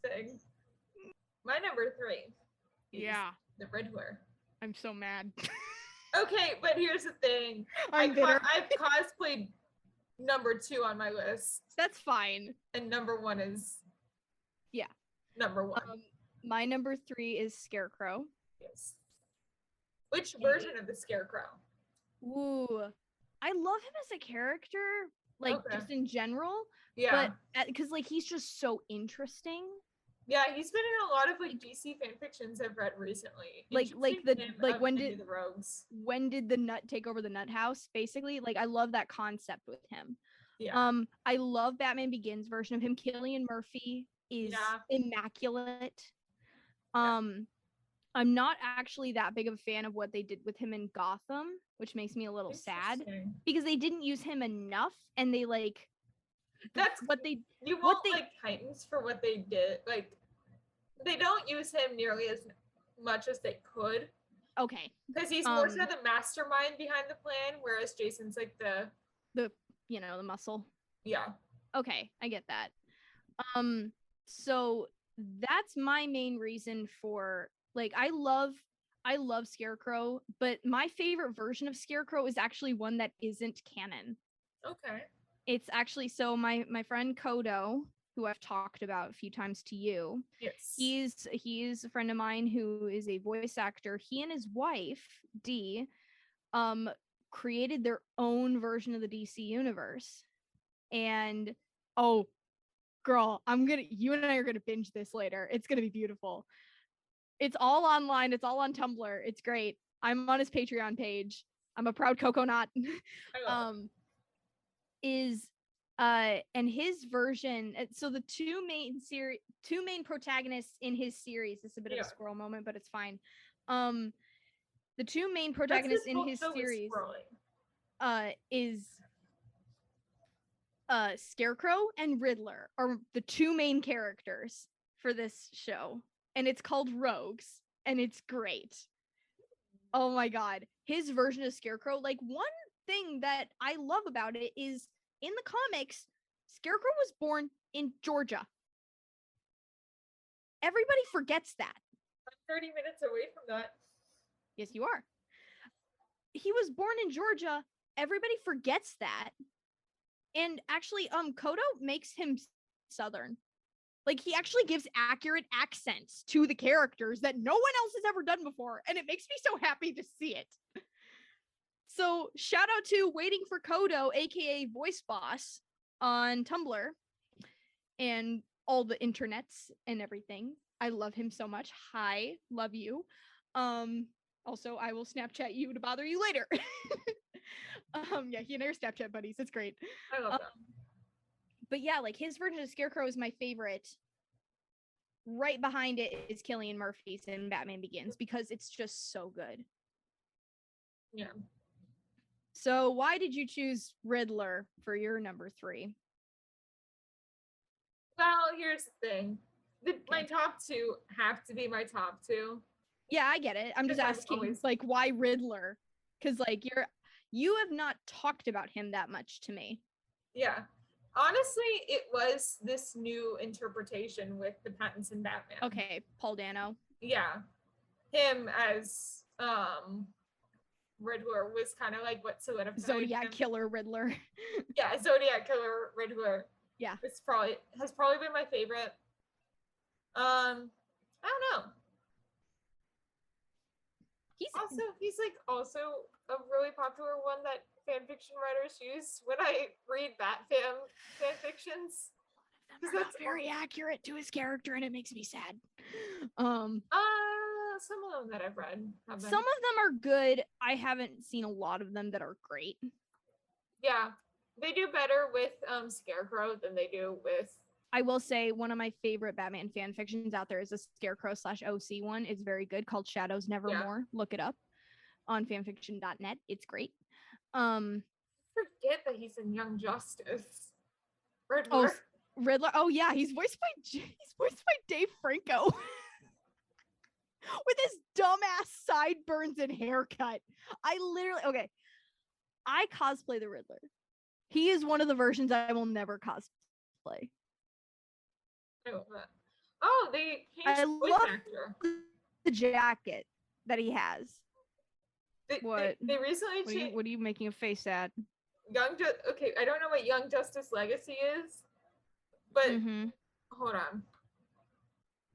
thing. My number 3. Yeah. The Riddler. I'm so mad. Okay, but here's the thing. I'm bitter. I've cosplayed number 2 on my list. That's fine. And number 1 is number 1. My number 3 is Scarecrow. Yes. Which version of the Scarecrow? Ooh, I love him as a character, like just in general. Yeah. But because like he's just so interesting. Yeah, he's been in a lot of like DC fan fictions I've read recently. When did the Nut take over the Nut House? Basically, like I love that concept with him. Yeah. I love Batman Begins version of him. Cillian Murphy is immaculate. I'm not actually that big of a fan of what they did with him in Gotham, which makes me a little sad because they didn't use him enough, and they like. That's what they. You won't like Titans for what they did. Like, they don't use him nearly as much as they could. Okay. Because he's more so the mastermind behind the plan, whereas Jason's like the the muscle. Yeah. Okay, I get that. So that's my main reason for like I love Scarecrow, but my favorite version of Scarecrow is actually one that isn't canon. Okay. It's actually so my friend Kodo, who I've talked about a few times to you. Yes. He's a friend of mine who is a voice actor. He and his wife, Dee, created their own version of the DC universe. And oh girl, you and I are gonna binge this later. It's gonna be beautiful. It's all online, it's all on Tumblr. It's great. I'm on his Patreon page. I'm a proud coconut. And his version, so the two main protagonists in his series, this is a bit of a squirrel moment, but it's fine. The two main protagonists in his series is Scarecrow and Riddler are the two main characters for this show, and it's called Rogues, and it's great. Oh my god, his version of Scarecrow, like one thing that I love about it is in the comics, Scarecrow was born in Georgia. Everybody forgets that. I'm 30 minutes away from that. Yes, you are. He was born in Georgia. Everybody forgets that. And actually, Kodo makes him Southern. Like, he actually gives accurate accents to the characters that no one else has ever done before. And it makes me so happy to see it. So shout out to Waiting for Kodo, aka Voice Boss, on Tumblr and all the internets and everything. I love him so much. Hi, love you. Also, I will Snapchat you to bother you later. Yeah, he and I are Snapchat buddies. It's great. I love that. But yeah, like his version of Scarecrow is my favorite. Right behind it is Cillian Murphy's in Batman Begins because it's just so good. Yeah. So why did you choose Riddler for your number 3? Well, here's the thing. My top 2 have to be my top 2. Yeah, I get it. I'm just asking, like, why Riddler? Because, like, you have not talked about him that much to me. Yeah. Honestly, it was this new interpretation with the Pattinson Batman. Okay, Paul Dano. Yeah. Him as Riddler was kind of like what solidified Zodiac Killer Riddler. Yeah, Zodiac Killer Riddler. Yeah. Has probably been my favorite. I don't know. He's like also a really popular one that fan fiction writers use when I read fan fictions. Because that's very accurate to his character and it makes me sad. Some of them that I've read have been. Some of them are good. I haven't seen a lot of them that are great. Yeah. They do better with Scarecrow than they do with I will say one of my favorite Batman fan fictions out there is a Scarecrow / OC one. It's very good, called Shadows Nevermore. Look it up on fanfiction.net. It's great. Forget that he's in Young Justice. Oh, Riddler. Riddler. Oh yeah, he's voiced by Dave Franco. With his dumbass sideburns and haircut. I cosplay the Riddler. He is one of the versions I will never cosplay. I love that. Oh, they changed I the voice love actor. the jacket that he has. They recently changed. What are you making a face at? Okay, I don't know what Young Justice Legacy is, but hold on.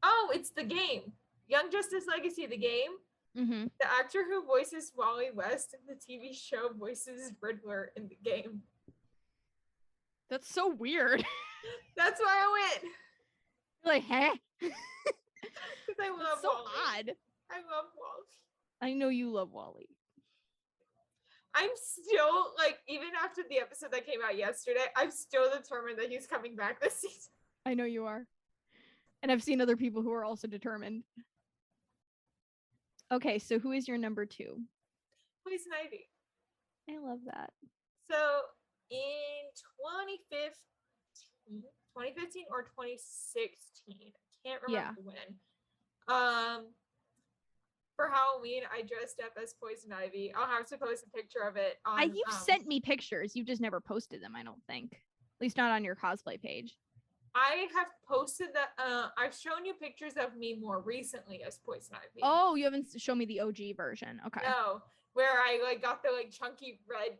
Oh, it's the game. Young Justice Legacy, the game. The actor who voices Wally West in the TV show voices Riddler in the game. That's so weird. That's why I went. Like, huh? Because I love so Wally. Odd. I love Wally. I know you love Wally. I'm still, like, even after the episode that came out yesterday, I'm still determined that he's coming back this season. I know you are. And I've seen other people who are also determined. Okay, so who is your number 2? Poison Ivy. I love that. So in 2015 or 2016, I can't remember when. For Halloween, I dressed up as Poison Ivy. I'll have to post a picture of it on. You've sent me pictures. You've just never posted them, I don't think. At least not on your cosplay page. I have posted that. I've shown you pictures of me more recently as Poison Ivy. Oh, you haven't shown me the OG version. Okay. No, where I like got the like chunky red,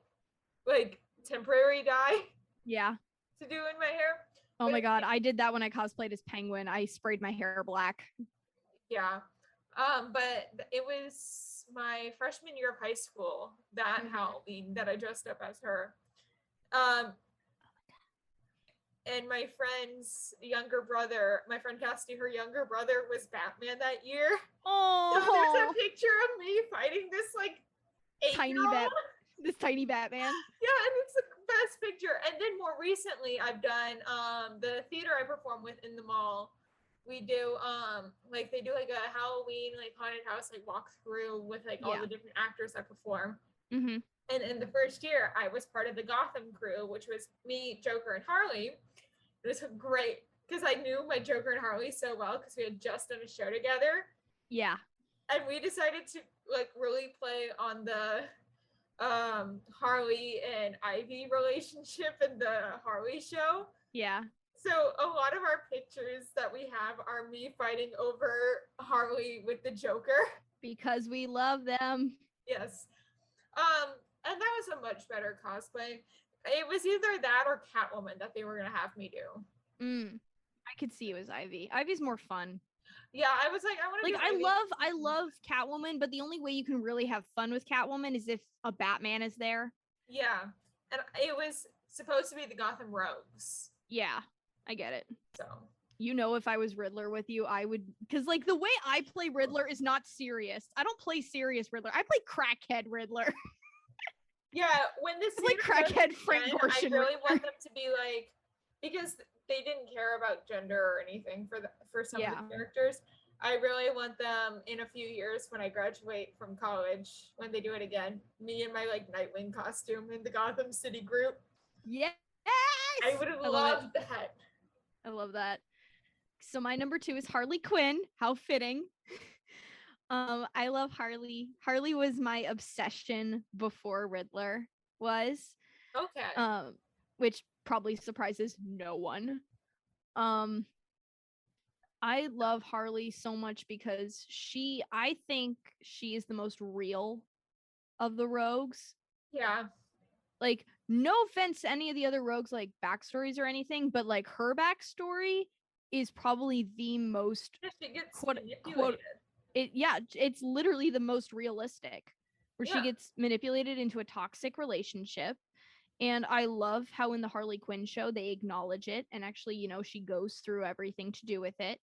like temporary dye. Yeah. To do in my hair. Oh my god, I did that when I cosplayed as Penguin. I sprayed my hair black. Yeah. But it was my freshman year of high school that Halloween that I dressed up as her. And my friend's younger brother, my friend Cassidy, her younger brother was Batman that year. Oh, so there's a picture of me fighting this like this tiny Batman. Yeah, and it's the best picture. And then more recently, I've done the theater I perform with in the mall. We do like they do like a Halloween like haunted house like walkthrough with like all the different actors that perform. And in the first year, I was part of the Gotham crew, which was me, Joker, and Harley. It was great because I knew my Joker and Harley so well because we had just done a show together. Yeah. And we decided to like really play on the Harley and Ivy relationship in the Harley show. Yeah. So a lot of our pictures that we have are me fighting over Harley with the Joker. Because we love them. Yes. And that was a much better cosplay. It was either that or Catwoman that they were gonna have me do. I could see you as Ivy. Ivy's more fun. Yeah, I was like, I want to. Like, I love Catwoman, but the only way you can really have fun with Catwoman is if a Batman is there. Yeah, and it was supposed to be the Gotham Rogues. Yeah, I get it. So. You know, if I was Riddler with you, I would, because like the way I play Riddler is not serious. I don't play serious Riddler. I play crackhead Riddler. Yeah, when this like crackhead Frank Gorshin. I really want them to be like, because they didn't care about gender or anything for some of the characters. I really want them in a few years when I graduate from college, when they do it again, me in my like Nightwing costume in the Gotham City group. Yes, I would have loved that. I love that. So my number 2 is Harley Quinn. How fitting. I love Harley. Harley was my obsession before Riddler was. Okay. Which probably surprises no one. I love Harley so much because I think she is the most real of the rogues. Yeah. Like, no offense to any of the other rogues, like backstories or anything, but like her backstory is probably the most it's literally the most realistic, where she gets manipulated into a toxic relationship. And I love how in the Harley Quinn show they acknowledge it and actually, you know, she goes through everything to do with it.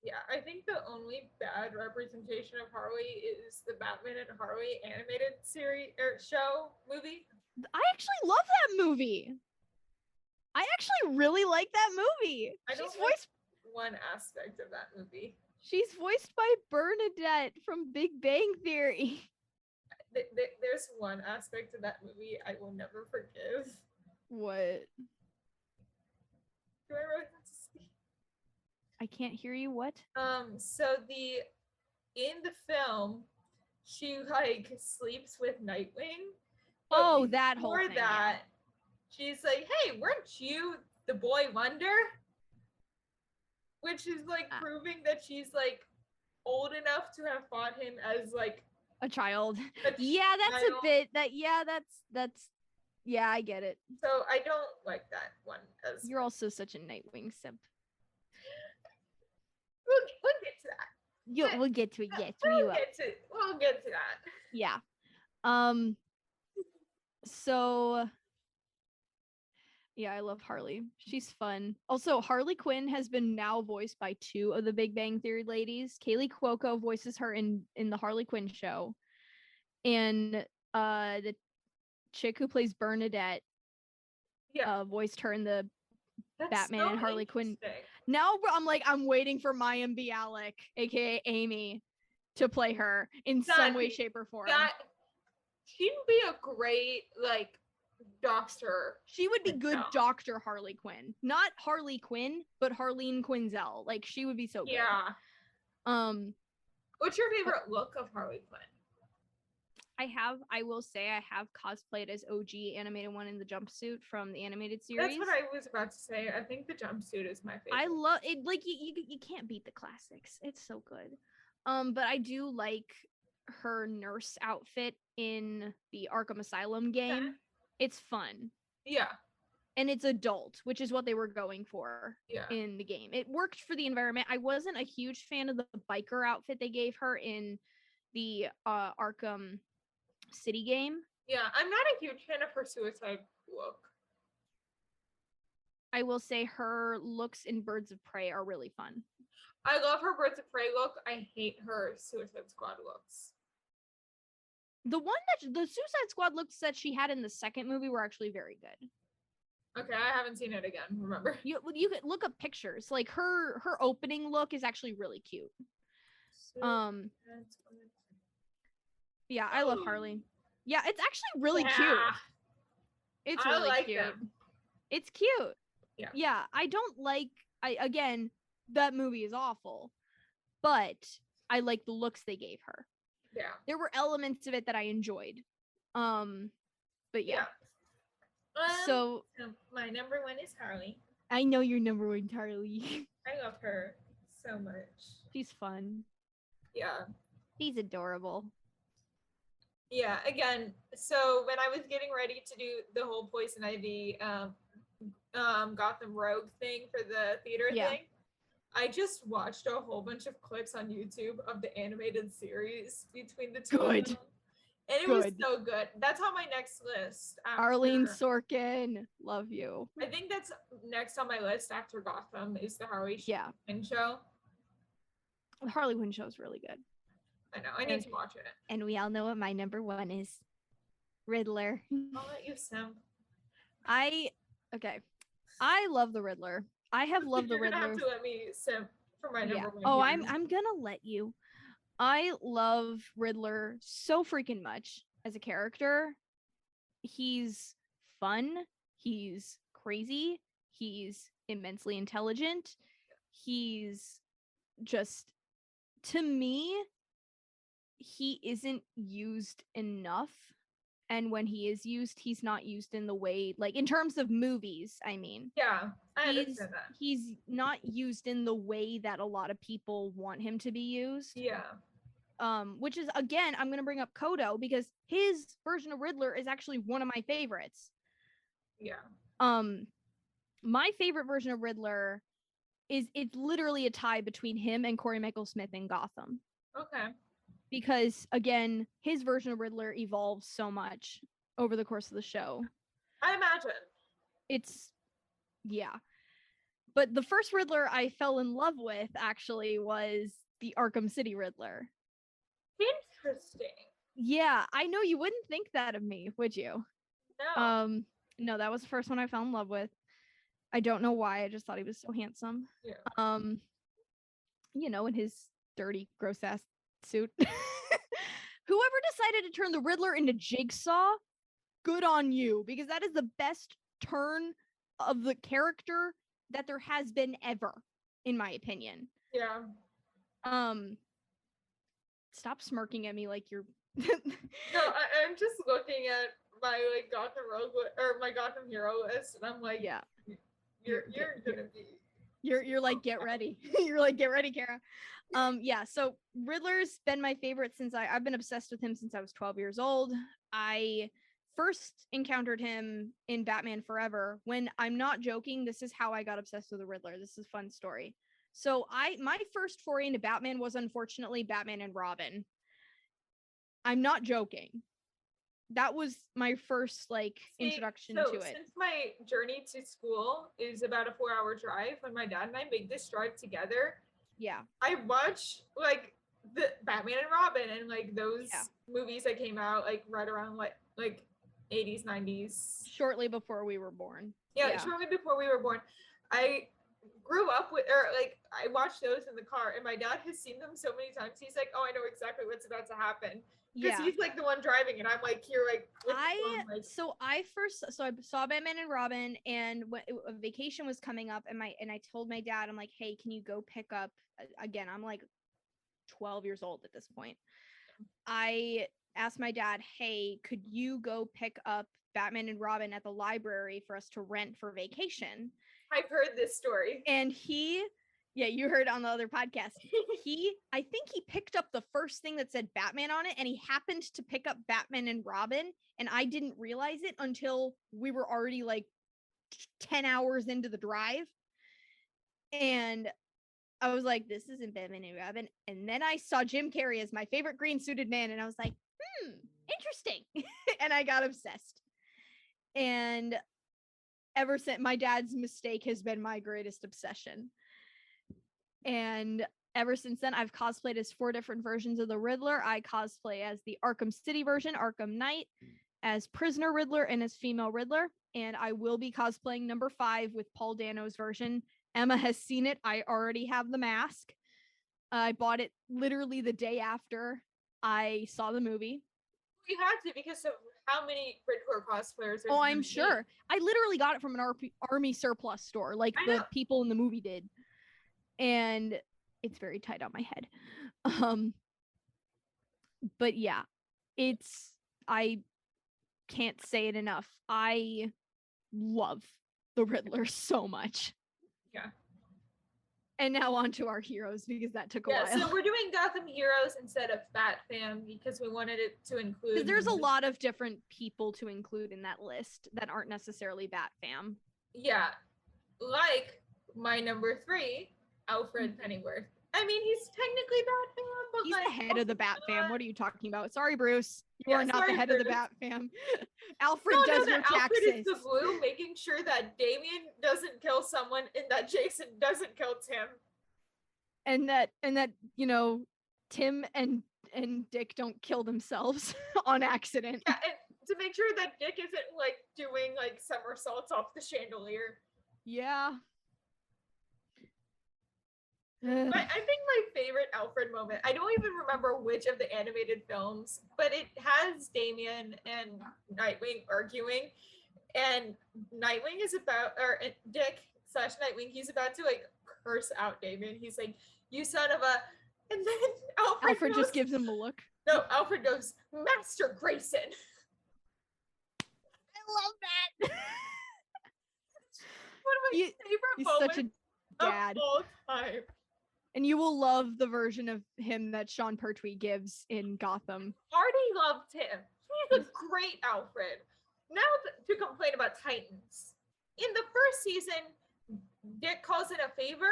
Yeah, I think the only bad representation of Harley is the Batman and Harley animated series or movie. I actually love that movie. I actually really like that movie. I don't like one aspect of that movie. She's voiced by Bernadette from Big Bang Theory. There's one aspect of that movie I will never forgive. What? Do I really have to speak? I can't hear you. What? So in the film, she like sleeps with Nightwing. Oh, that whole thing. Yeah. She's like, "Hey, weren't you the boy wonder?" Which is like proving that she's like old enough to have fought him as like a child. Yeah, that's a bit that. Yeah, that's. Yeah, I get it. So I don't like that one. As you're also such a Nightwing simp. We'll get to that. We'll get to it. Yes, we'll get to that. Yeah. So yeah, I love Harley. She's fun. Also, Harley Quinn has been now voiced by 2 of the Big Bang Theory ladies. Kaylee Cuoco voices her in the Harley Quinn show, and the chick who plays Bernadette voiced her in the Batman and Harley Quinn. Now I'm waiting for Mayim Bialik, aka Amy, to play her in some way, shape, or form. She'd be a great like doctor. She would be good Dr. Harley Quinn. Not Harley Quinn, but Harleen Quinzel. Like she would be so good. Yeah. What's your favorite look of Harley Quinn? I will say I have cosplayed as OG animated one in the jumpsuit from the animated series. That's what I was about to say. I think the jumpsuit is my favorite. I love it. Like you can't beat the classics. It's so good. But I do like her nurse outfit in the Arkham Asylum game. Okay. It's fun. Yeah. And it's adult, which is what they were going for in the game. It worked for the environment. I wasn't a huge fan of the biker outfit they gave her in the Arkham City game. Yeah, I'm not a huge fan of her suicide look. I will say her looks in Birds of Prey are really fun. I love her Birds of Prey look. I hate her Suicide Squad looks. The Suicide Squad looks that she had in the second movie were actually very good. Okay, I haven't seen it again. Remember? You could look up pictures. Like her opening look is actually really cute. Yeah, I love Harley. Yeah, it's actually really cute. It's really cute. Them. It's cute. Yeah. Yeah, I don't like. Again, that movie is awful, but I like the looks they gave her. Yeah. There were elements of it that I enjoyed. But yeah. So my number 1 is Harley. I know your number 1, Harley. I love her so much. She's fun. Yeah. She's adorable. Yeah, again, so when I was getting ready to do the whole Poison Ivy Gotham Rogue thing for the theater thing, I just watched a whole bunch of clips on YouTube of the animated series between the 2 of them. And it was so good. That's on my next list. Arlene Sorkin, love you. I think that's next on my list after Gotham is the Harley Quinn show. The Harley Quinn show is really good. I know. I need to watch it. And we all know what my number 1 is. Riddler. I'll let you simp. I love the Riddler. I have loved the Riddler. You're gonna have to let me simp for my number 1. Oh, I'm gonna let you. I love Riddler so freaking much as a character. He's fun. He's crazy. He's immensely intelligent. He's just, to me, he isn't used enough. And when he is used, he's not used in the way, like in terms of movies, I mean. Yeah, I understand that. He's not used in the way that a lot of people want him to be used. Yeah. Which is, again, I'm going to bring up Kodo because his version of Riddler is actually one of my favorites. Yeah. My favorite version of Riddler it's literally a tie between him and Corey Michael Smith in Gotham. Okay. Because, again, his version of Riddler evolves so much over the course of the show. I imagine. Yeah. But the first Riddler I fell in love with, actually, was the Arkham City Riddler. Interesting. Yeah, I know you wouldn't think that of me, would you? No. No, that was the first one I fell in love with. I don't know why. I just thought he was so handsome. Yeah. In his dirty, gross ass suit. Whoever decided to turn the Riddler into Jigsaw, good on you, because that is the best turn of the character that there has been ever, in my opinion. Yeah. Stop smirking at me like you're No, I'm just looking at my like Gotham Rogue or my Gotham Hero list, and I'm like, yeah. you're gonna be. You're like, get ready. You're like, get ready, Kara. Yeah, so Riddler's been my favorite since I've been obsessed with him since I was 12 years old. I first encountered him in Batman Forever when, I'm not joking, this is how I got obsessed with the Riddler. This is a fun story. So my first foray into Batman was unfortunately Batman and Robin. I'm not joking. That was my first introduction to it. Since my journey to school is about a 4-hour drive, when my dad and I make this drive together, yeah, I watch like the Batman and Robin and like those movies that came out like right around like 80s, 90s, shortly before we were born. Yeah, shortly before we were born. I grew up with, or like I watched those in the car, and my dad has seen them so many times. He's like, "Oh, I know exactly what's about to happen," because he's like the one driving, and I'm like here, like I saw Batman and Robin, and when a vacation was coming up, and I told my dad, I'm like, "Hey, can you go pick up?" Again, I'm like 12 years old at this point. I asked my dad, "Hey, could you go pick up Batman and Robin at the library for us to rent for vacation?" I've heard this story. And you heard on the other podcast. I think he picked up the first thing that said Batman on it, and he happened to pick up Batman and Robin, and I didn't realize it until we were already like 10 hours into the drive. And I was like, this isn't Batman and Robin. And then I saw Jim Carrey as my favorite green suited man, and I was like, interesting. And I got obsessed. And ever since, my dad's mistake has been my greatest obsession. And ever since then, I've cosplayed as 4 different versions of the Riddler. I cosplay as the Arkham City version, Arkham Knight, as Prisoner Riddler, and as Female Riddler. And I will be cosplaying number 5 with Paul Dano's version. Emma has seen it. I already have the mask. I bought it literally the day after I saw the movie. You have to, because of how many Riddler cosplayers. Oh, I'm sure. I literally got it from an army surplus store, like the people in the movie did. And it's very tight on my head. But yeah, I can't say it enough. I love the Riddler so much. Yeah. And now on to our heroes, because that took a while. So we're doing Gotham Heroes instead of Bat Fam because we wanted it to include. Because there's a lot of different people to include in that list that aren't necessarily Bat Fam. Yeah, like my number 3, Alfred Pennyworth. I mean, he's technically Bat Fam, but he's the head of the Bat Fam. What are you talking about? Sorry, Bruce. You are not the head of the Bat Fam. Alfred does your taxes. Alfred is the glue, making sure that Damian doesn't kill someone and that Jason doesn't kill Tim. And that Tim and Dick don't kill themselves on accident. Yeah, and to make sure that Dick isn't like doing like somersaults off the chandelier. Yeah. But I think my favorite Alfred moment, I don't even remember which of the animated films, but it has Damian and Nightwing arguing, and Nightwing is about, or Dick / Nightwing, he's about to like curse out Damian. He's like, "You son of a," and then Alfred just gives him a look. No, Alfred goes, "Master Grayson." I love that. One of my favorite moments such a dad of all time. And you will love the version of him that Sean Pertwee gives in Gotham. Already loved him. He's a great Alfred. Now to complain about Titans. In the first season, Dick calls in a favor,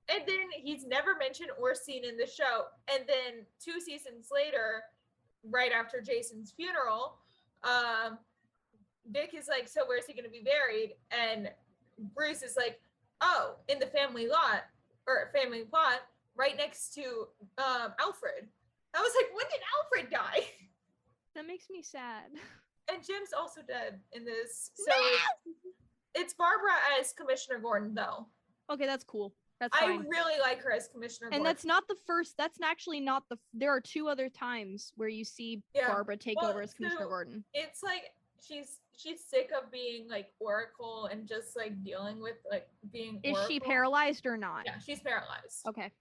and then he's never mentioned or seen in the show. And then 2 seasons later, right after Jason's funeral, Dick is like, "So where's he going to be buried?" And Bruce is like, "Oh, in the family lot." Or family plot, right next to Alfred. I was like, when did Alfred die? That makes me sad. And Jim's also dead in this. So no! It's Barbara as Commissioner Gordon, though. Okay, that's cool. That's I fine. really like her as Commissioner And Gordon. that's not the first. That's actually not the. There are 2 other times where you see Barbara take over as Commissioner Gordon. It's like she's sick of being like Oracle and just like dealing with like being Is Oracle. she paralyzed or not? Yeah, she's paralyzed. Okay.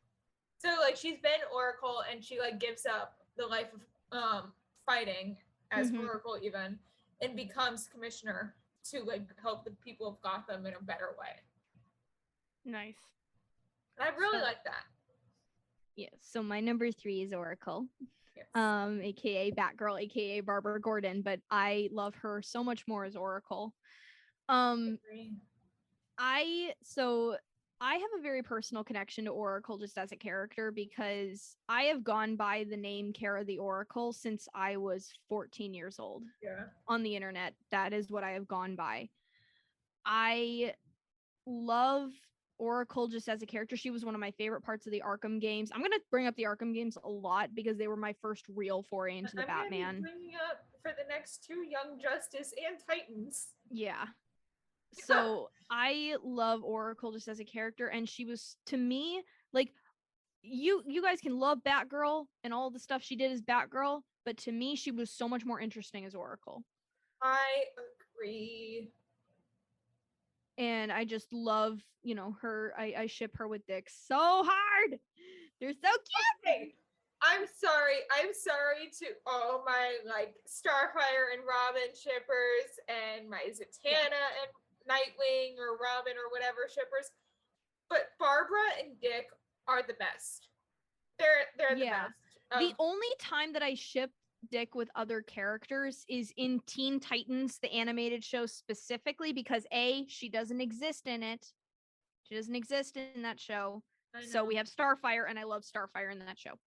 So like she's been Oracle and she like gives up the life of fighting as Oracle even and becomes Commissioner to like help the people of Gotham in a better way. Nice. And I really like that. Yes. So my number 3 is Oracle. Yes. AKA Batgirl, AKA Barbara Gordon, but I love her so much more as Oracle. I have a very personal connection to Oracle just as a character because I have gone by the name Kara the Oracle since I was 14 years old. Yeah. On the internet, that is what I have gone by. I love Oracle just as a character. She was one of my favorite parts of the Arkham games. I'm going to bring up the Arkham games a lot because they were my first real foray into the Batman. I'm bringing up for the next 2 Young Justice and Titans. Yeah. So I love Oracle just as a character, and she was, to me, like, you guys can love Batgirl and all the stuff she did as Batgirl, but to me, she was so much more interesting as Oracle. I agree. And I just love, her. I ship her with Dick so hard. They're so cute. Okay. I'm sorry to all my like Starfire and Robin shippers and my Zatanna and Nightwing or Robin or whatever shippers, but Barbara and Dick are the best. They're the best. The only time that I ship Dick with other characters is in Teen Titans, the animated show specifically, because A, she doesn't exist in it. She doesn't exist in that show. So we have Starfire, and I love Starfire in that show.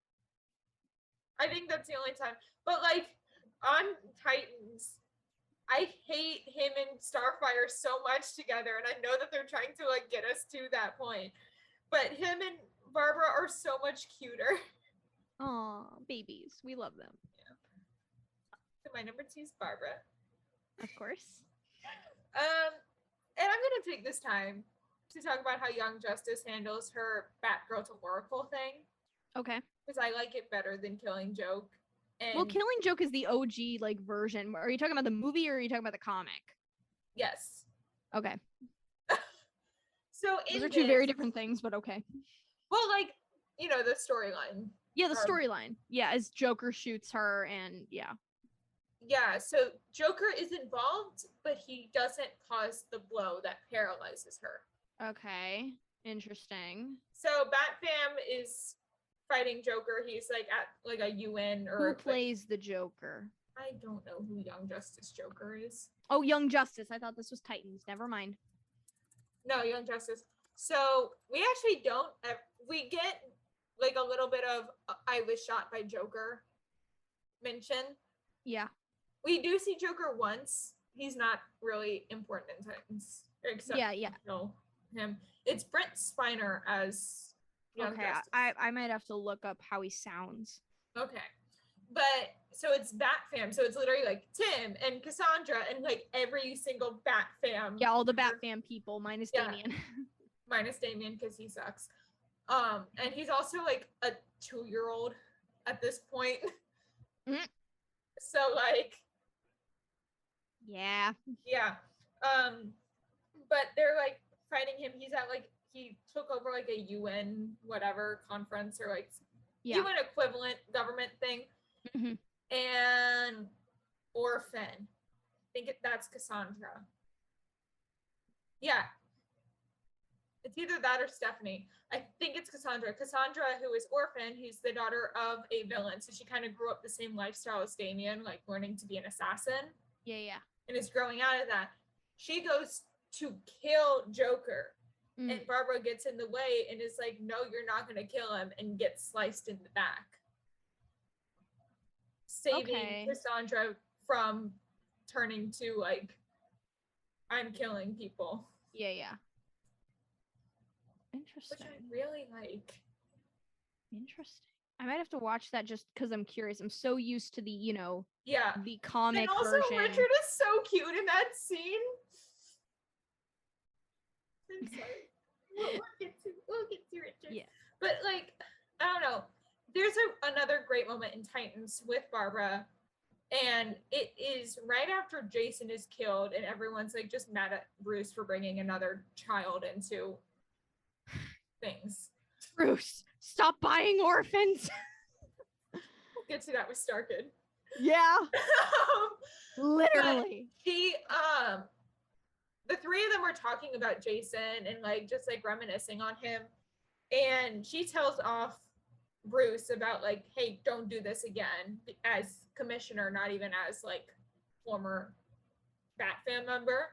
I think that's the only time. But like on Titans, I hate him and Starfire so much together, and I know that they're trying to like get us to that point. But him and Barbara are so much cuter. Aw, babies. We love them. Yeah. So my number 2 is Barbara. Of course. And I'm gonna take this time to talk about how Young Justice handles her Batgirl to Oracle thing. Okay. Because I like it better than Killing Joke. And well, Killing Joke is the OG like version. Are you talking about the movie or are you talking about the comic? Yes. Okay. So those are 2 very different things, but okay. Well, like, the storyline. Yeah, the storyline. Yeah, as Joker shoots her and yeah. Yeah, so Joker is involved, but he doesn't cause the blow that paralyzes her. Okay. Interesting. So Batfam is fighting Joker. He's like at like a UN or who plays the Joker? I don't know who Young Justice Joker is. Oh, Young Justice. I thought this was Titans. Never mind. No, Young Justice. So we actually don't. We get like a little bit of I was shot by Joker mention. Yeah. We do see Joker once. He's not really important in Titans. Except him. It's Brent Spiner as Young Justice. I might have to look up how he sounds. Okay. But so it's Batfam. So it's literally like Tim and Cassandra and like every single Batfam. Yeah, all the Batfam people minus Damian. Minus Damian because he sucks. And he's also like a 2-year-old at this point. Mm-hmm. So like yeah. But they're like fighting him. He's at like he took over like a UN whatever conference or like UN equivalent government thing. Mm-hmm. And Orphan. I think that's Cassandra. Yeah. It's either that or Stephanie. I think it's Cassandra. Cassandra, who is Orphan, who's the daughter of a villain. So she kind of grew up the same lifestyle as Damian, like learning to be an assassin. Yeah. And is growing out of that. She goes to kill Joker. And Barbara gets in the way and is like, no, you're not going to kill him, and gets sliced in the back. Saving Cassandra from turning to like, I'm killing people. Yeah. Interesting. Which I really like. Interesting. I might have to watch that just because I'm curious. I'm so used to the, the comic and also version. Richard is so cute in that scene. I'm sorry. We'll get to Richard. Yeah. But like, I don't know. There's another great moment in Titans with Barbara, and it is right after Jason is killed, and everyone's like just mad at Bruce for bringing another child into things. Bruce, stop buying orphans. We'll get to that with Starkid. Yeah. Literally. The three of them were talking about Jason and like just like reminiscing on him, and she tells off Bruce about like, hey, don't do this again, as commissioner, not even as like former Bat fan member.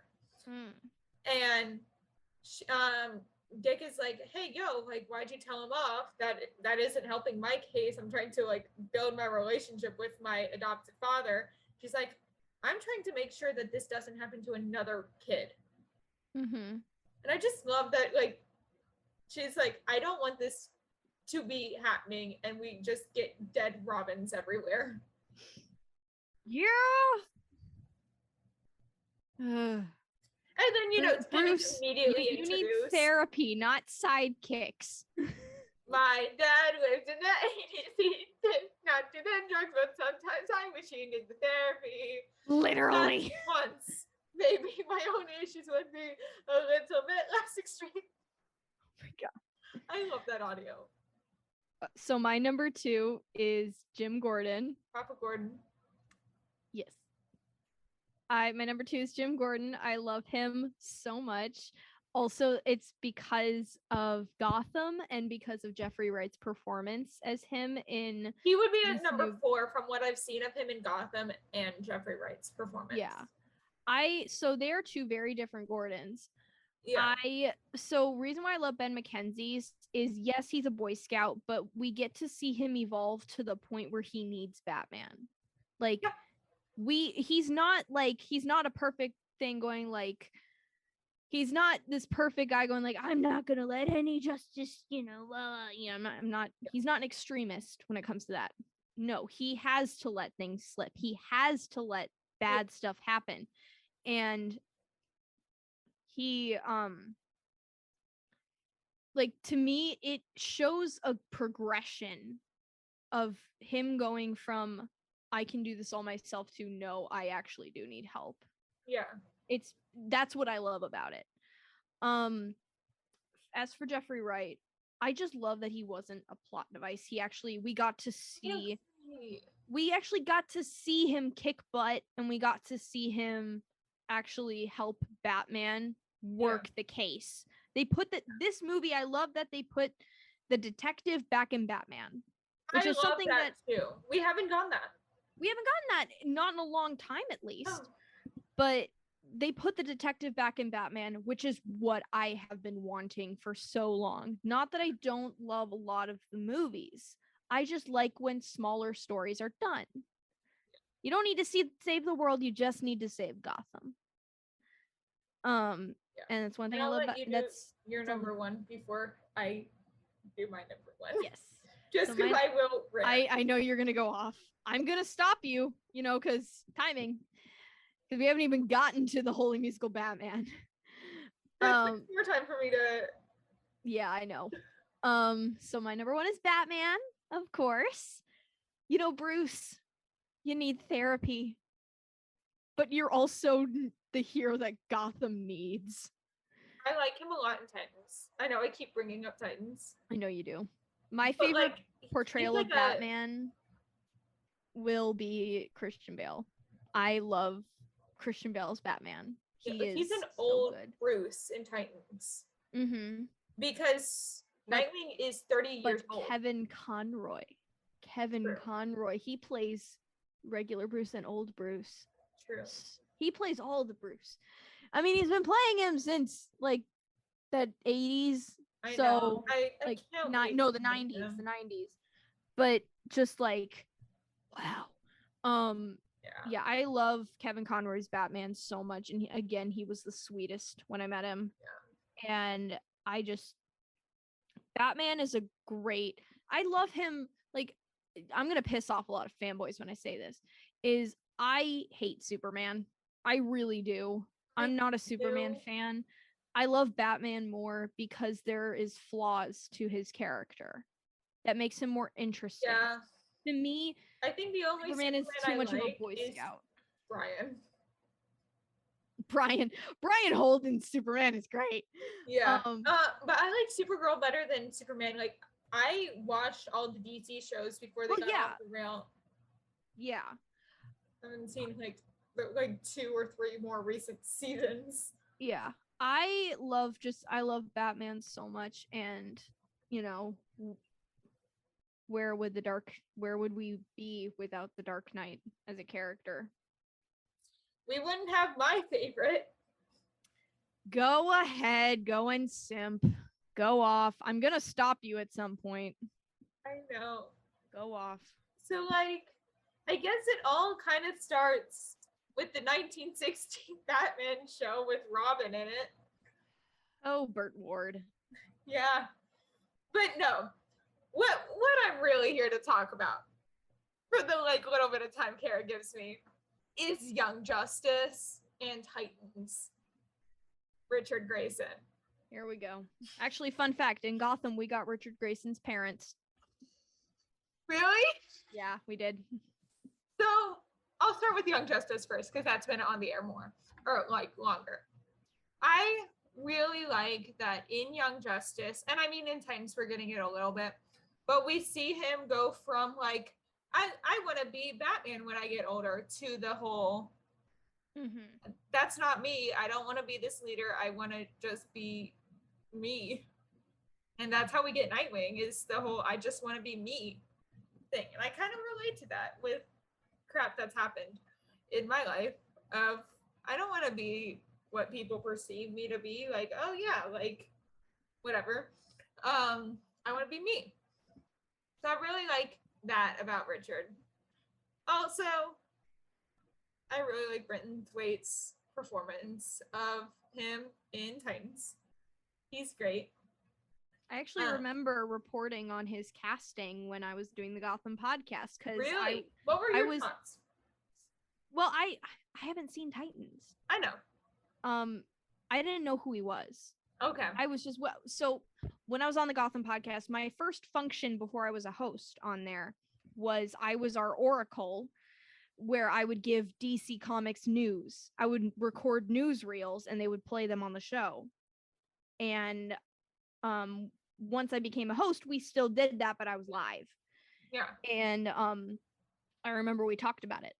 And Dick is like, hey, yo, like, why'd you tell him off? That isn't helping my case. I'm trying to like build my relationship with my adopted father. She's like, I'm trying to make sure that this doesn't happen to another kid. And I just love that, like, she's like, I don't want this to be happening, and we just get dead Robins everywhere. Yeah. And then, you know, Bruce, immediately you need therapy, not sidekicks. My dad lived in the 80s. He did not do the drugs, but sometimes I wish he needed the therapy. Literally. Just once. Maybe my own issues would be a little bit less extreme. Oh my god. I love that audio. So my number 2 is Jim Gordon. Papa Gordon. Yes. My number 2 is Jim Gordon. I love him so much. Also, it's because of Gotham and because of Jeffrey Wright's performance as him in. He would be at number 4 from what I've seen of him in Gotham and Jeffrey Wright's performance. Yeah. So they are two very different Gordons. Yeah. So reason why I love Ben McKenzie's is, yes, he's a Boy Scout, but we get to see him evolve to the point where he needs Batman. Like, yeah. He's not a perfect thing going like, he's not this perfect guy going like, I'm not gonna let any justice, I'm not, he's not an extremist when it comes to that. No, he has to let things slip. He has to let bad stuff happen. And he, like, to me, it shows a progression of him going from, I can do this all myself, to no, I actually do need help. Yeah. That's what I love about it. As for Jeffrey Wright, I just love that he wasn't a plot device. We actually got to see him kick butt, and we got to see him actually help Batman work the case. They put this movie, I love that they put the detective back in Batman, which is something that too. We haven't gotten that, not in a long time, at least. But they put the detective back in Batman, which is what I have been wanting for so long. Not that I don't love a lot of the movies. I just like when smaller stories are done. You don't need to save the world. You just need to save Gotham. And that's one thing I love about that's your number 1 before I do my number 1. Yes. Just because I will. I know you're gonna go off. I'm gonna stop you, because timing. Because we haven't even gotten to the Holy Musical Batman. More time for me to. Yeah, I know. So my number 1 is Batman, of course. Bruce, you need therapy, but you're also the hero that Gotham needs. I like him a lot in Titans. I know I keep bringing up Titans. I know you do. My favorite portrayal of Batman will be Christian Bale. I love Christian Bale's Batman. He's an old Bruce in Titans. Mm-hmm. Because Nightwing is 30 years old. Kevin Conroy, he plays regular Bruce and old Bruce. True. He plays all the Bruce. I mean, he's been playing him since like the 80s. I know. I can't wait the 90s. The 90s. But just like, wow. Yeah, I love Kevin Conroy's Batman so much. And he was the sweetest when I met him. Yeah. And Batman is I love him. Like, I'm going to piss off a lot of fanboys when I say this, I hate Superman. I really do. I'm not a Superman fan. I love Batman more because there is flaws to his character that makes him more interesting. Yeah. To me, I think the only Superman is too I much of a like Boy is Scout. Brian. Brian Holden's Superman is great. Yeah. But I like Supergirl better than Superman. Like, I watched all the DC shows before they got off the rail. Yeah. I haven't seen like 2 or 3 more recent seasons. Yeah. I love Batman so much, and you know, where would we be without the Dark Knight as a character? We wouldn't have my favorite. Go ahead, go and simp. Go off. I'm gonna stop you at some point. I know. Go off. So, like, I guess it all kind of starts with the 1916 Batman show with Robin in it. Oh, Burt Ward. Yeah. But no. What I'm really here to talk about, for the little bit of time Kara gives me, is Young Justice and Titans. Richard Grayson. Here we go. Actually, fun fact, in Gotham, we got Richard Grayson's parents. Really? Yeah, we did. So, I'll start with Young Justice first, because that's been on the air more, or longer. I really like that in Young Justice, and I mean in Titans we're getting it a little bit, but we see him go from I want to be Batman when I get older, to the whole, that's not me. I don't want to be this leader. I want to just be me. And that's how we get Nightwing, is the whole I just want to be me thing. And I kind of relate to that with crap that's happened in my life of I don't want to be what people perceive me to be. Oh yeah, whatever. I want to be me. So I really like that about Richard. Also, I really like Brenton Thwaites' performance of him in Titans. He's great. I actually remember reporting on his casting when I was doing the Gotham podcast. Really? What were your thoughts? Well, I haven't seen Titans. I know. I didn't know who he was. Okay. I was just so when I was on the Gotham podcast, my first function before I was a host on there was I was our oracle, where I would give DC Comics news. I would record newsreels and they would play them on the show. And once I became a host, we still did that, but I was live. Yeah. And I remember we talked about it.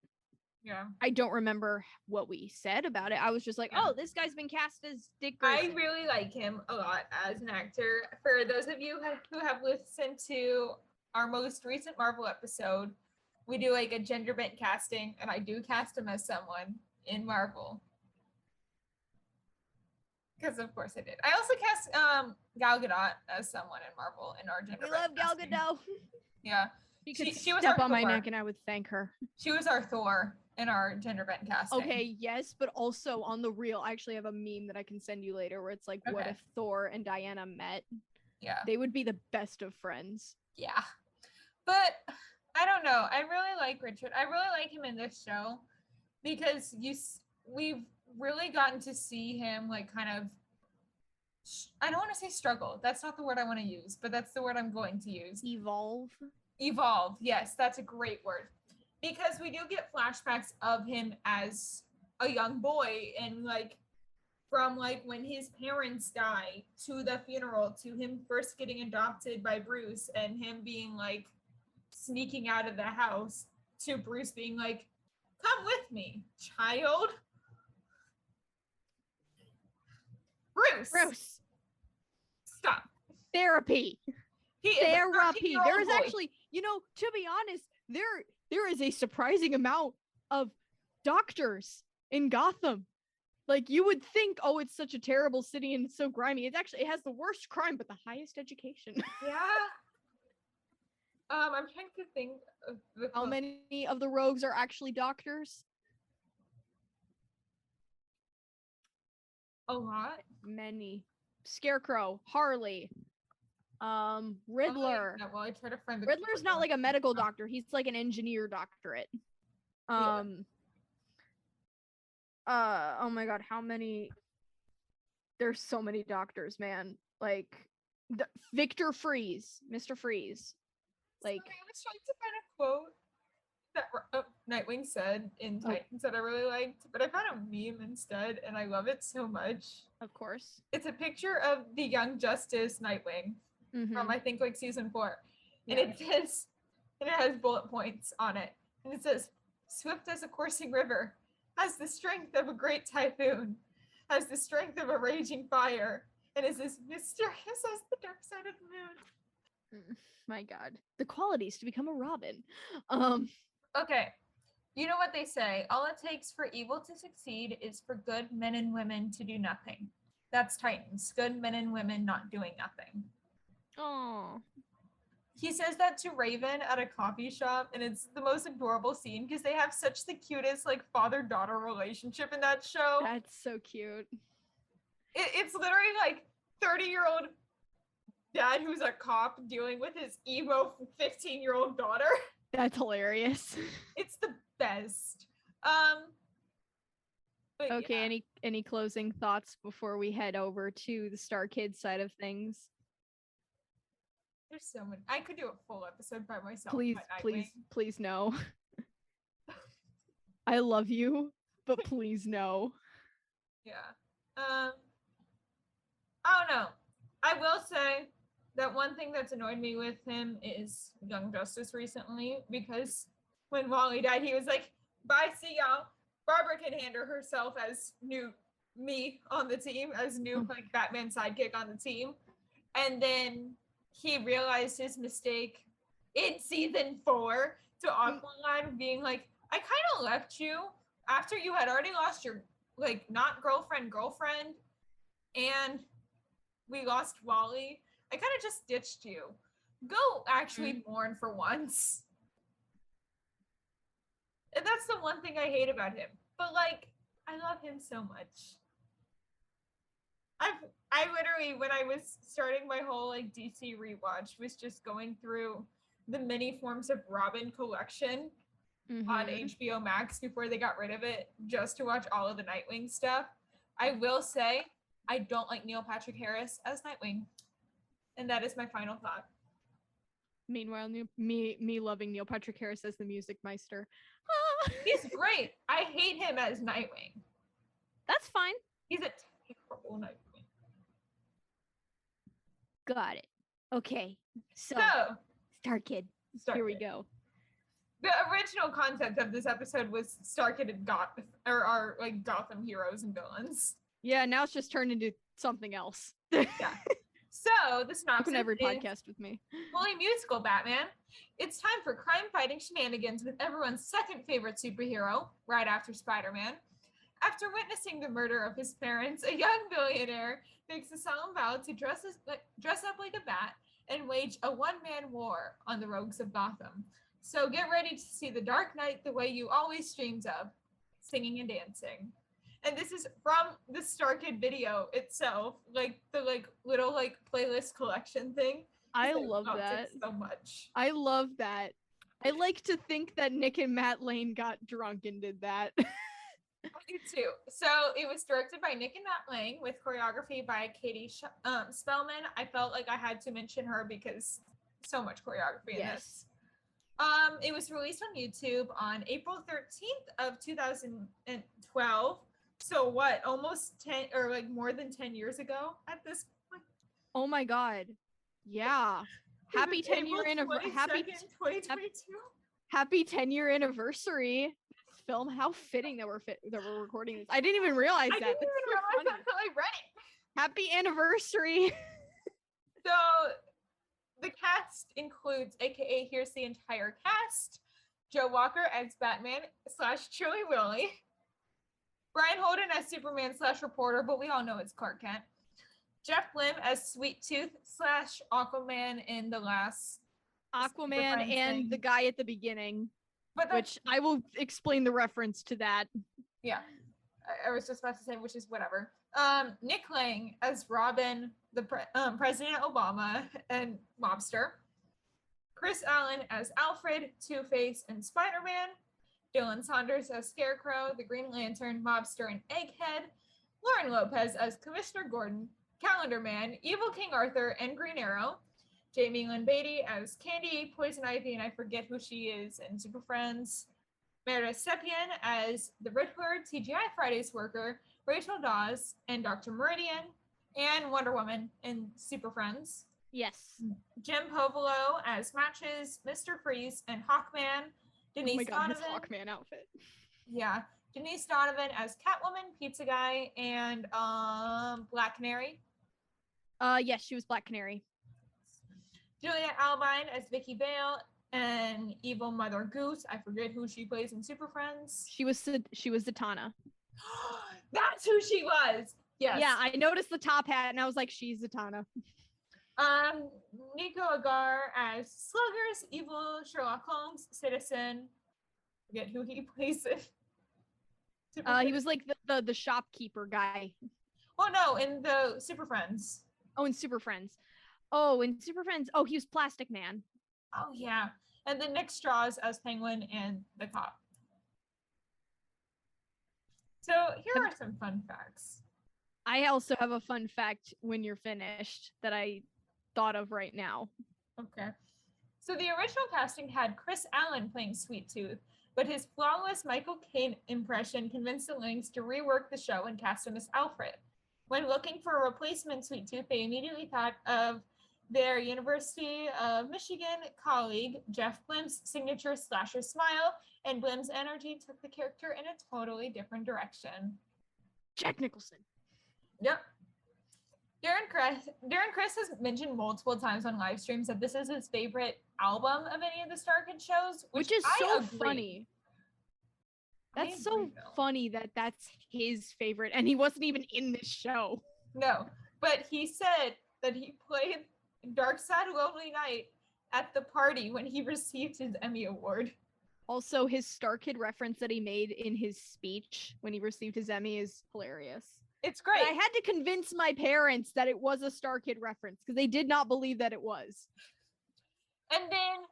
Yeah. I don't remember what we said about it. I was just like, oh, this guy's been cast as Dick Grayson. I really like him a lot as an actor. For those of you who have listened to our most recent Marvel episode, we do a gender bent casting, and I do cast him as someone in Marvel. Because of course I did. I also cast Gal Gadot as someone in Marvel in our gender bent casting. We love Gal Gadot. Yeah. She was step on my neck and I would thank her. She was our Thor in our gender bent casting. Okay, yes, but also on the real, I actually have a meme that I can send you later where it's like, what if Thor and Diana met? Yeah. They would be the best of friends. Yeah. But I don't know. I really like Richard. I really like him in this show because we've really gotten to see him kind of, I don't want to say struggle. That's not the word I want to use, but that's the word I'm going to use. Evolve. Yes, that's a great word. Because we do get flashbacks of him as a young boy and from when his parents die to the funeral to him first getting adopted by Bruce and him being sneaking out of the house to Bruce being come with me, child. Bruce. Stop. Therapy. Therapy. There is actually, to be honest, there is a surprising amount of doctors in Gotham. You would think, oh, it's such a terrible city and it's so grimy. It has the worst crime, but the highest education. Yeah. I'm trying to think of how many of the rogues are actually doctors. A lot. Many. Scarecrow, Harley, Riddler. Yeah, well, I try to find the Riddler's not a medical doctor. He's an engineer doctorate. Oh my god, how many? There's so many doctors, man. Like Victor Freeze, Mr. Freeze. Like, Sorry, I was trying to find a quote that Nightwing said in Titans that I really liked, but I found a meme instead, and I love it so much. Of course. It's a picture of the Young Justice Nightwing from, I think, like season 4. And it says, and it has bullet points on it. And it says, swift as a coursing river, has the strength of a great typhoon, has the strength of a raging fire, and is as mysterious as the dark side of the moon. My God. The qualities to become a Robin. Okay. You know what they say, all it takes for evil to succeed is for good men and women to do nothing. That's Titans. Good men and women not doing nothing. Oh. He says that to Raven at a coffee shop, and it's the most adorable scene because they have such the cutest like father-daughter relationship in that show. That's so cute. It's literally like 30-year-old dad who's a cop dealing with his emo 15-year-old daughter. That's hilarious. It's the best. Okay, yeah. Any closing thoughts before we head over to the Starkid side of things? There's so many. I could do a full episode by myself. Please no. I love you, but please no. Yeah. I don't know. I will say that one thing that's annoyed me with him is Young Justice recently, because when Wally died, he was like, bye, see y'all. Barbara can handle herself as new me on the team, as new like Batman sidekick on the team. And then he realized his mistake in season 4 to Aqualine being like, I kind of left you after you had already lost your like not girlfriend and we lost Wally. I kind of just ditched you. Go actually mourn for once. And that's the one thing I hate about him. But like, I love him so much. I literally, when I was starting my whole like DC rewatch, was just going through the many forms of Robin collection on HBO Max before they got rid of it, just to watch all of the Nightwing stuff. I will say, I don't like Neil Patrick Harris as Nightwing. And that is my final thought. Meanwhile, me loving Neil Patrick Harris as the Music Meister. He's great. I hate him as Nightwing. That's fine. He's a terrible Nightwing. Got it. Okay. So Starkid. Here we go. The original concept of this episode was Starkid and are like Gotham heroes and villains. Yeah, now it's just turned into something else. Yeah. So the synopsis on every podcast with me. Fully musical Batman. It's time for crime-fighting shenanigans with everyone's second favorite superhero, right after Spider-Man. After witnessing the murder of his parents, a young billionaire makes a solemn vow to dress up like a bat and wage a one-man war on the rogues of Gotham. So get ready to see the Dark Knight the way you always dreamed of, singing and dancing. And this is from the Starkid video itself, like the little playlist collection thing. I love that so much. I love that. I like to think that Nick and Matt Lane got drunk and did that. I do too. So it was directed by Nick and Matt Lang with choreography by Katie Spellman. I felt like I had to mention her because so much choreography in this. It was released on YouTube on April 13th of 2012. So what, almost 10 or like more than 10 years ago at this point? Oh my God. Yeah. Happy 10-year anniversary. Happy 2022. Happy 10-year anniversary. Film. How fitting that we're recording this. I didn't even realize that. I didn't even realize that until I read it. Happy anniversary. So the cast includes, aka here's the entire cast: Joe Walker as Batman / Chili Willy, Brian Holden as Superman / reporter, but we all know it's Clark Kent, Jeff Lim as Sweet Tooth / Aquaman in the last Aquaman and the guy at the beginning, which I will explain the reference to that. Yeah, I was just about to say, which is whatever. Nick Lang as Robin, the President Obama and mobster. Chris Allen as Alfred, Two-Face, and Spider-Man. Dylan Saunders as Scarecrow, the Green Lantern, mobster, and Egghead. Lauren Lopez as Commissioner Gordon, Calendar Man, Evil King Arthur, and Green Arrow. Jamie Lynn Beatty as Candy, Poison Ivy, and I forget who she is in Super Friends. Meredith Stepien as the Riddler, TGI Fridays worker, Rachel Dawes, and Dr. Meridian, and Wonder Woman in Super Friends. Yes. Jim Povolo as Matches, Mr. Freeze, and Hawkman. Denise Oh my god, his Donovan. Hawkman outfit. Yeah. Denise Donovan as Catwoman, Pizza Guy, and Black Canary. Yes, she was Black Canary. Juliet Albine as Vicky Bale and Evil Mother Goose. I forget who she plays in Super Friends. She was Zatanna. That's who she was. Yes. Yeah, I noticed the top hat and I was like, she's Zatanna. Nico Agar as Sluggers, Evil Sherlock Holmes, Citizen. Forget who he plays in. He was like the shopkeeper guy. Oh no, in the Super Friends. Oh, in Super Friends. Oh, he was Plastic Man. Oh yeah. And then Nick Straws as Penguin and the cop. So here are some fun facts. I also have a fun fact when you're finished that I thought of right now. Okay. So the original casting had Chris Allen playing Sweet Tooth, but his flawless Michael Caine impression convinced the Lings to rework the show and cast him as Alfred. When looking for a replacement Sweet Tooth, they immediately thought of their University of Michigan colleague, Jeff Blim's signature slasher smile, and Blim's energy took the character in a totally different direction. Jack Nicholson. Yep. Darren Criss has mentioned multiple times on live streams that this is his favorite album of any of the Starkid shows, which is so funny. That's so funny that that's his favorite, and he wasn't even in this show. No, but he said that he played Dark Side of Lonely Night at the party when he received his Emmy Award. Also, his Starkid reference that he made in his speech when he received his Emmy is hilarious. It's great. But I had to convince my parents that it was a Starkid reference because they did not believe that it was. And then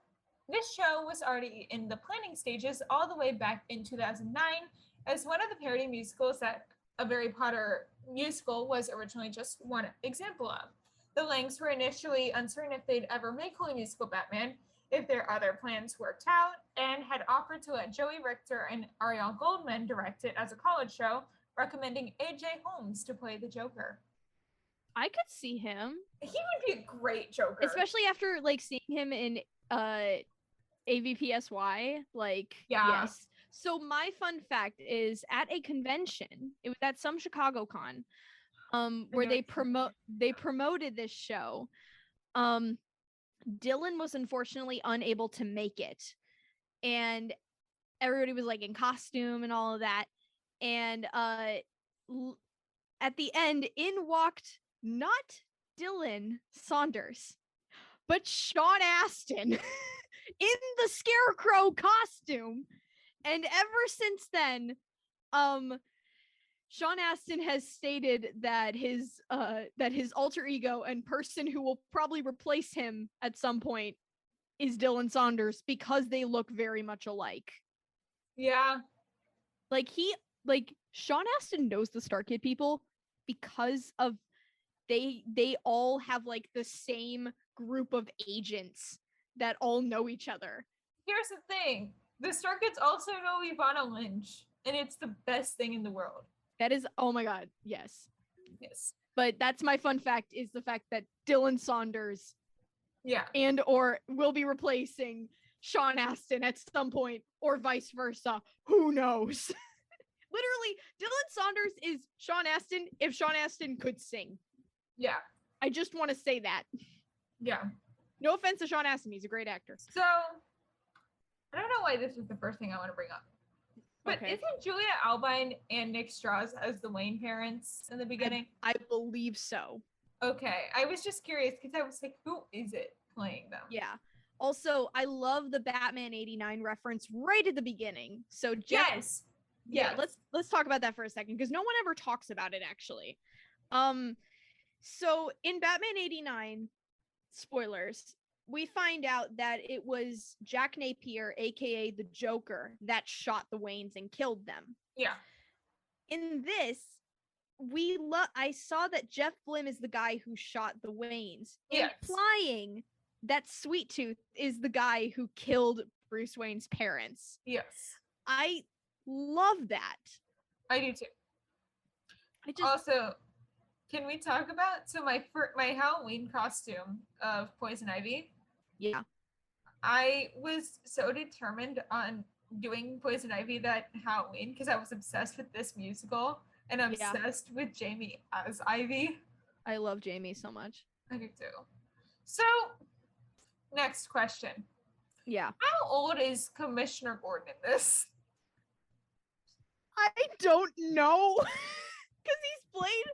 this show was already in the planning stages all the way back in 2009 as one of the parody musicals that a Harry Potter musical was originally just one example of. The Langs were initially uncertain if they'd ever make Holy Musical Batman, if their other plans worked out, and had offered to let Joey Richter and Ariel Goldman direct it as a college show, recommending A.J. Holmes to play the Joker. I could see him. He would be a great Joker. Especially after like seeing him in AVPSY. Like, yeah. Yes. So my fun fact is at a convention, it was at some Chicago con, where they promoted this show. Dylan was unfortunately unable to make it. And everybody was like in costume and all of that. And at the end, in walked not Dylan Saunders, but Sean Astin in the Scarecrow costume. And ever since then, Sean Astin has stated that his alter ego and person who will probably replace him at some point is Dylan Saunders because they look very much alike. Yeah. Like Sean Astin knows the Starkid people because of they all have like the same group of agents that all know each other. Here's the thing. The Starkids also know Ivana Lynch, and it's the best thing in the world. That is, oh my god, yes. Yes. But that's my fun fact, is the fact that Dylan Saunders and or will be replacing Sean Astin at some point, or vice versa. Who knows? Literally, Dylan Saunders is Sean Astin if Sean Astin could sing. Yeah. I just want to say that. Yeah. No offense to Sean Astin, he's a great actor. So, I don't know why this was the first thing I want to bring up. But isn't Julia Albine and Nick Straws as the Wayne parents in the beginning? I believe so. Okay. I was just curious because I was like, who is it playing them? Yeah. Also, I love the Batman 89 reference right at the beginning. So yes. Let's talk about that for a second because no one ever talks about it actually. So in Batman 89, spoilers, we find out that it was Jack Napier, aka the Joker, that shot the Waynes and killed them. Yeah. In this, I saw that Jeff Blim is the guy who shot the Waynes, Yes. implying that Sweet Tooth is the guy who killed Bruce Wayne's parents. Yes. I love that. I do too. Also, can we talk about my Halloween costume of Poison Ivy? Yeah. I was so determined on doing Poison Ivy that Halloween because I was obsessed with this musical and obsessed with Jamie as Ivy. I love Jamie so much. I do too. So, next question. Yeah. How old is Commissioner Gordon in this? I don't know. Because he's played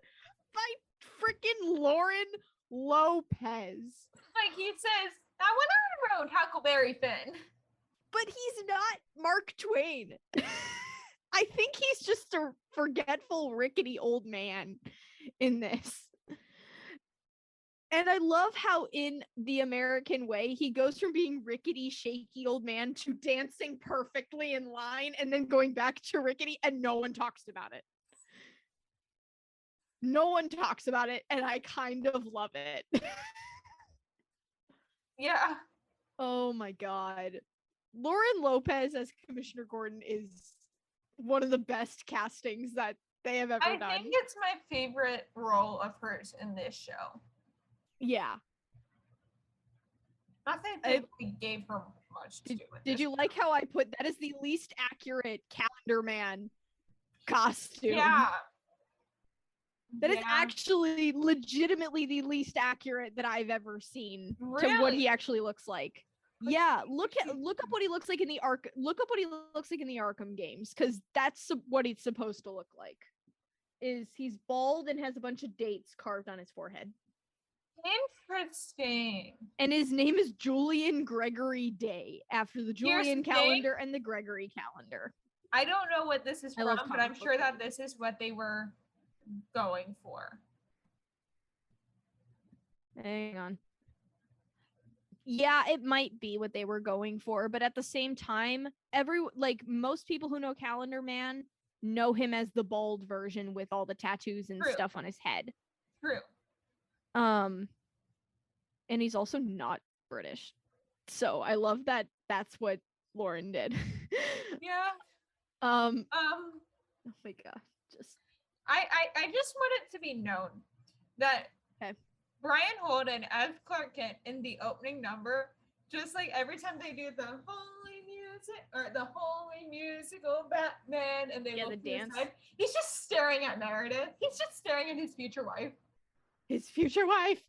by freaking Lauren Lopez. Like he says, I went on the road, Huckleberry Finn. But he's not Mark Twain. I think he's just a forgetful, rickety old man in this. And I love how in The American Way, he goes from being rickety, shaky old man to dancing perfectly in line and then going back to rickety, and no one talks about it. No one talks about it, and I kind of love it. Yeah. Oh my god. Lauren Lopez as Commissioner Gordon is one of the best castings that they have ever done. I think it's my favorite role of hers in this show. Yeah. Not that I think we gave her much to do with Did you like how I put that is the least accurate Calendar Man costume? Yeah. That is actually legitimately the least accurate that I've ever seen Really? to what he actually looks like. Yeah, look up what he looks like in the Arkham games, because that's what he's supposed to look like. Is he's bald and has a bunch of dates carved on his forehead. Interesting. And his name is Julian Gregory Day, after the Julian calendar and the Gregory calendar. I don't know what this is from, but I'm sure that this is what they were going for. Hang on. Yeah, it might be what they were going for, but at the same time, most people who know Calendar Man know him as the bald version with all the tattoos and stuff on his head. True. And he's also not British. So I love that that's what Lauren did. Yeah. Oh my god. I just want it to be known that Brian Holden as Clark Kent in the opening number, just like every time they do the holy music or the holy musical Batman and they look the dance, he's just staring at Meredith. He's just staring at his future wife. His future wife.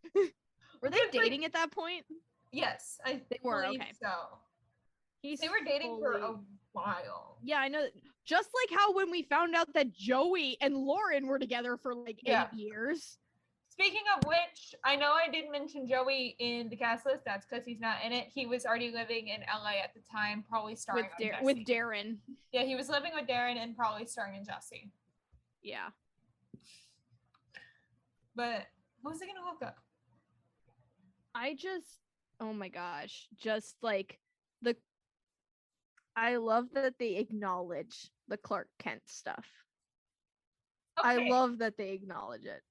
Were they dating at that point? Yes, they were. Okay, so they were dating for a while. Yeah, I know. Just like how when we found out that Joey and Lauren were together for like 8 years. Speaking of which, I know I didn't mention Joey in the cast list. That's because he's not in it. He was already living in LA at the time, probably starring with Darren. Yeah, he was living with Darren and probably starring in Jesse. Yeah. But what was I gonna look up? Oh my gosh, just like I love that they acknowledge the Clark Kent stuff. Okay. I love that they acknowledge it.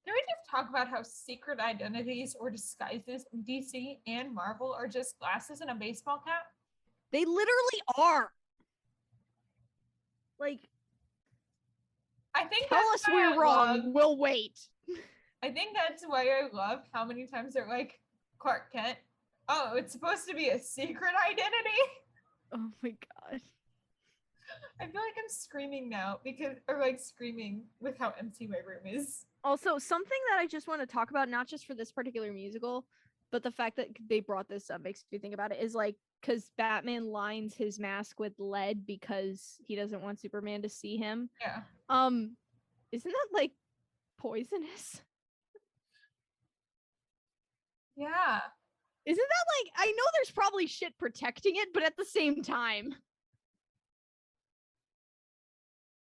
Can we just talk about how secret identities or disguises in DC and Marvel are just glasses and a baseball cap? They literally are. Like, I think tell us we're wrong. We'll wait. I think that's why I love how many times they're like, Clark Kent. Oh, it's supposed to be a secret identity? Oh my god. I feel like I'm screaming now screaming with how empty my room is. Also, something that I just want to talk about, not just for this particular musical, but the fact that they brought this up makes me think about it, is like, because Batman lines his mask with lead because he doesn't want Superman to see him. Yeah. Isn't that like poisonous? Yeah. Isn't that like, I know there's probably shit protecting it, but at the same time,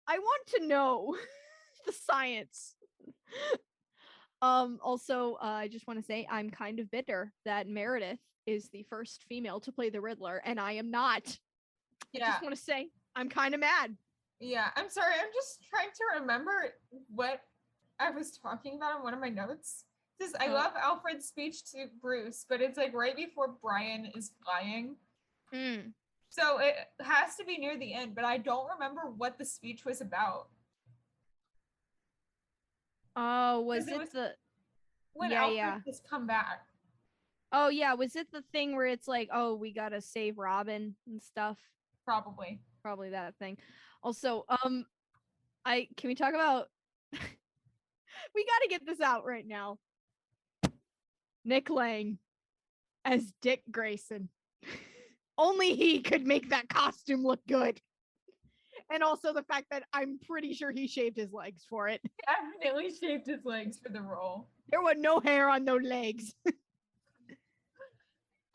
I want to know the science. Also, I just want to say I'm kind of bitter that Meredith is the first female to play the Riddler, and I am not. I just want to say I'm kind of mad. Yeah, I'm sorry. I'm just trying to remember what I was talking about in one of my notes. It says, I Oh. love Alfred's speech to Bruce, but it's like right before Brian is flying. Mm. So it has to be near the end, but I don't remember what the speech was about. Oh, was Because it it was the when Alfred yeah. has come back. Oh yeah, was it the thing where it's like, oh, we gotta save Robin and stuff? Probably. Probably that thing. Also, I can we talk about we gotta get this out right now. Nick Lang as Dick Grayson. Only he could make that costume look good. And also the fact that I'm pretty sure he shaved his legs for it. Definitely shaved his legs for the role. There was no hair on those legs.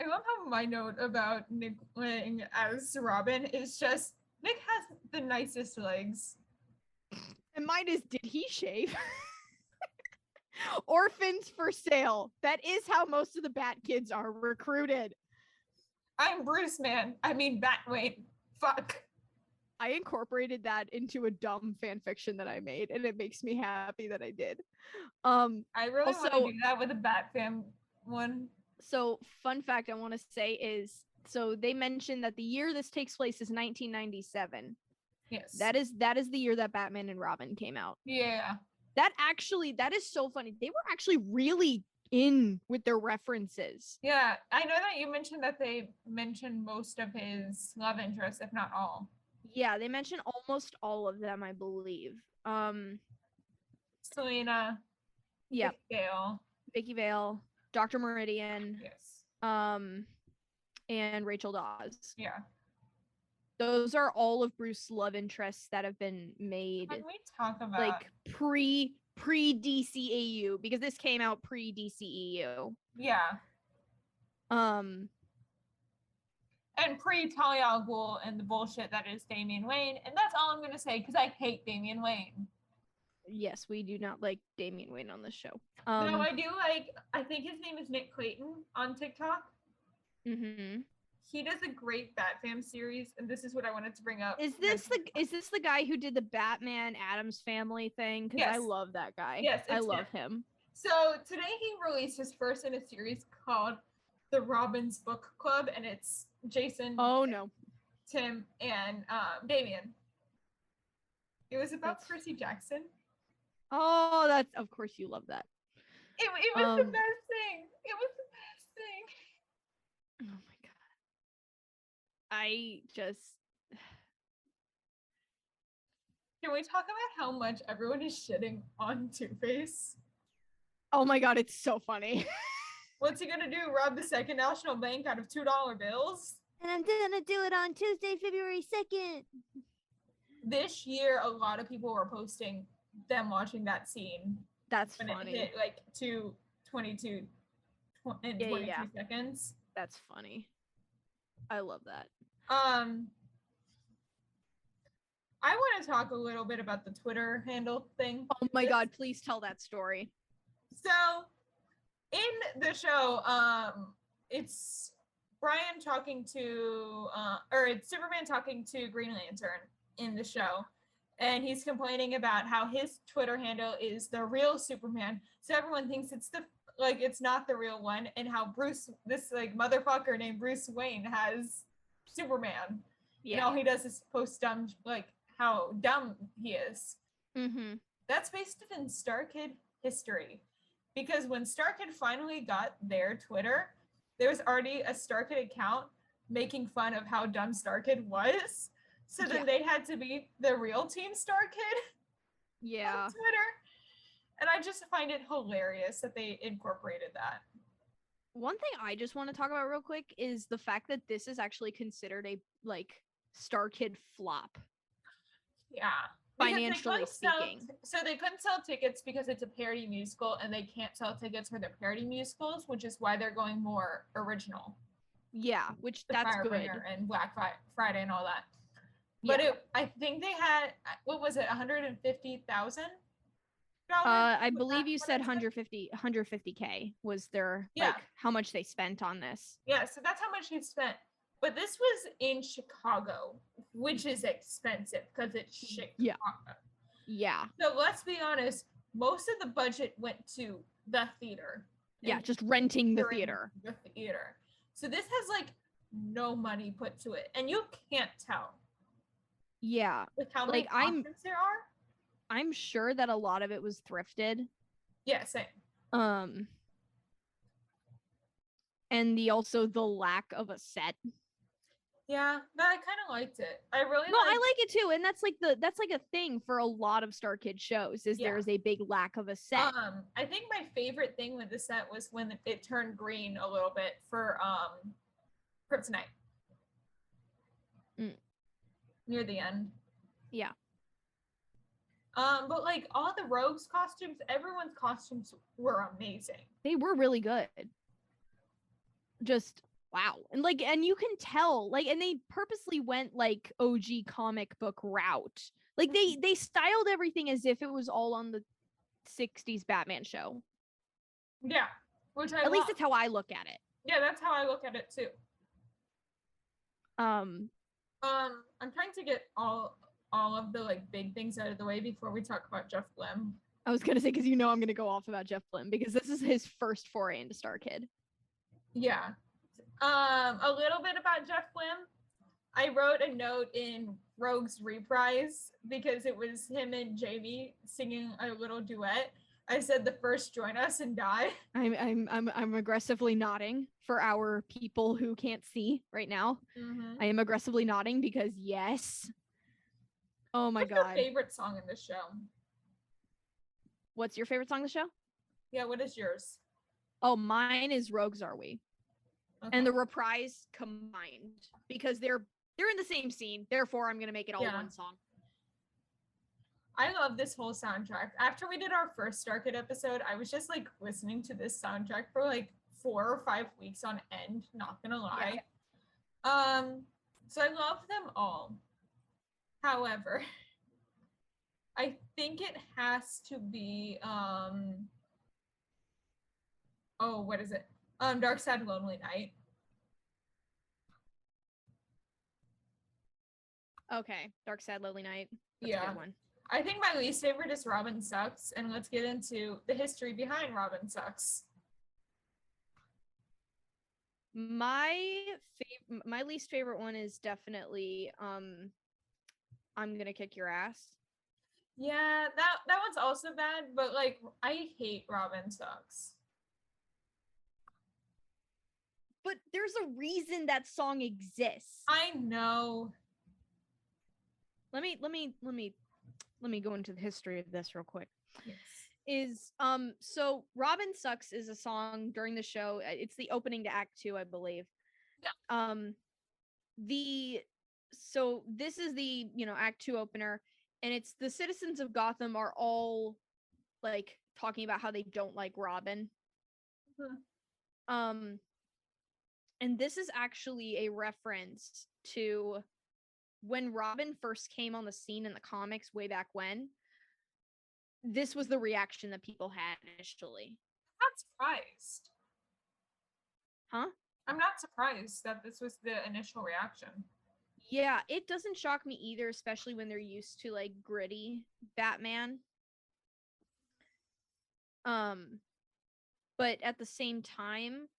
I love how my note about Nick Lang as Robin is just Nick has the nicest legs. And mine is, did he shave? Orphans for sale. That is how most of the Bat kids are recruited. I'm Bruce, man. I mean Batwayne. Fuck. I incorporated that into a dumb fan fiction that I made, and it makes me happy that I did. I really want to do that with a Bat fam one. So fun fact I want to say is, so they mentioned that the year this takes place is 1997. Yes. That is the year that Batman and Robin came out. Yeah. That is so funny. They were actually really in with their references. Yeah. I know that you mentioned that they mentioned most of his love interests, if not all. Yeah, they mentioned almost all of them, I believe. Selena. Yeah. Vale. Vicky Vale, Dr. Meridian. Yes. And Rachel Dawes. Yeah. Those are all of Bruce's love interests that have been made. Can we talk about like pre DCAU, because this came out pre DCEU. Yeah. And pre Talia al Ghul and the bullshit that is Damian Wayne, and that's all I'm gonna say because I hate Damian Wayne. Yes, we do not like Damian Wayne on this show. No, I do like. I think his name is Nick Clayton on TikTok. Mm-hmm. He does a great Batfam series, and this is what I wanted to bring up. Is this the guy who did the Batman Addams Family thing? Because Yes. I love that guy. Yes, I love him. So today he released his first in a series called The Robin's Book Club, and it's Jason. Oh no. Tim and Damien. It was about That's... Percy Jackson. Oh, that's, of course you love that. It was the best thing. It was the best thing. Oh my god. I just... Can we talk about how much everyone is shitting on Two-Face? Oh my god, it's so funny. What's he gonna do? Rob the Second National Bank out of $2 bills? And I'm gonna do it on Tuesday, February 2nd. This year, a lot of people were posting them watching that scene. That's when funny. It hit like 22 seconds. That's funny. I love that. I want to talk a little bit about the Twitter handle thing. Oh my god, please tell that story. So, in the show, it's Brian talking to, or it's Superman talking to Green Lantern in the show. And he's complaining about how his Twitter handle is the real Superman. So everyone thinks it's not the real one. And how this motherfucker named Bruce Wayne has Superman. Yeah. And all he does is post dumb, how dumb he is. Mm-hmm. That's based in Starkid history. Because when Starkid finally got their Twitter, there was already a Starkid account making fun of how dumb Starkid was. So then they had to be the real Team Starkid on Twitter. And I just find it hilarious that they incorporated that. One thing I just want to talk about real quick is the fact that this is actually considered a Starkid flop. Yeah. Financially speaking. So they couldn't sell tickets because it's a parody musical, and they can't sell tickets for their parody musicals, which is why they're going more original. Yeah, which that's good. And Black Friday and all that. But I think they had, what was it, 150,000? I believe you said 150K was their how much they spent on this. Yeah, so that's how much he spent. But this was in Chicago, which is expensive because it's Chicago. Yeah. So let's be honest, most of the budget went to the theater. Yeah, just renting the theater. The theater. So this has like no money put to it, and you can't tell. Yeah. With how many costumes there are. I'm sure that a lot of it was thrifted. Yeah, same. And the lack of a set. Yeah, but I kind of liked it. I really I like it too, and that's like a thing for a lot of Starkid shows. There's a big lack of a set. I think my favorite thing with the set was when it turned green a little bit for Kryptonite. Near the end. Yeah. But like all the rogues costumes, everyone's costumes were amazing. They were really good. Just wow. And you can tell, and they purposely went like OG comic book route. Like they styled everything as if it was all on the 60s Batman show. Yeah. Which at least that's how I look at it. Yeah, that's how I look at it too. I'm trying to get all of the like big things out of the way before we talk about Jeff Blim. I was gonna say, because I'm gonna go off about Jeff Blim because this is his first foray into Starkid. Yeah. A little bit about Jeff Blim. I wrote a note in Rogue's Reprise because it was him and Jamie singing a little duet. I said the first join us and die. I'm aggressively nodding for our people who can't see right now. Mm-hmm. I am aggressively nodding because yes. Oh my God. What's your favorite song in the show? What's your favorite song in the show? Yeah, what is yours? Oh, mine is Rogues Are We. Okay. And the Reprise combined because they're in the same scene. Therefore, I'm going to make it all one song. I love this whole soundtrack. After we did our first Starkid episode, I was just like listening to this soundtrack for like 4 or 5 weeks on end, not gonna lie. Yeah. So I love them all. However, I think it has to be what is it? Dark Sad Lonely Night. Okay, Dark Sad Lonely Night. That's a good one. I think my least favorite is Robin Sucks, and let's get into the history behind Robin Sucks. My least favorite one is definitely I'm Gonna Kick Your Ass. Yeah, that one's also bad, but like I hate Robin Sucks. But there's a reason that song exists. I know. Let me go into the history of this real quick. Yes. So Robin Sucks is a song during the show. It's the opening to Act 2, I believe. Yeah. So this is the, Act 2 opener, and it's the citizens of Gotham are all like talking about how they don't like Robin. Mm-hmm. And this is actually a reference to when Robin first came on the scene in the comics way back when. This was the reaction that people had initially. I'm not surprised. Huh? I'm not surprised that this was the initial reaction. Yeah, it doesn't shock me either, especially when they're used to like gritty Batman. But at the same time,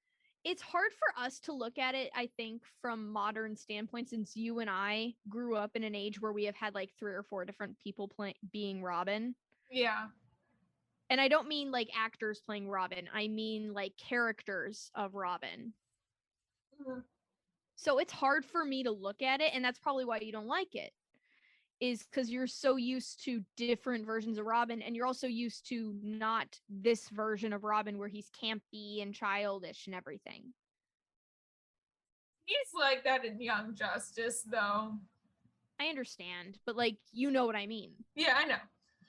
it's hard for us to look at it, I think, from modern standpoint, since you and I grew up in an age where we have had like 3 or 4 different people being Robin. Yeah. And I don't mean like actors playing Robin. I mean like characters of Robin. Mm-hmm. So it's hard for me to look at it, and that's probably why you don't like it. Is because you're so used to different versions of Robin, and you're also used to not this version of Robin where he's campy and childish and everything. He's like that in Young Justice, though. I understand, but like, you know what I mean. Yeah, I know.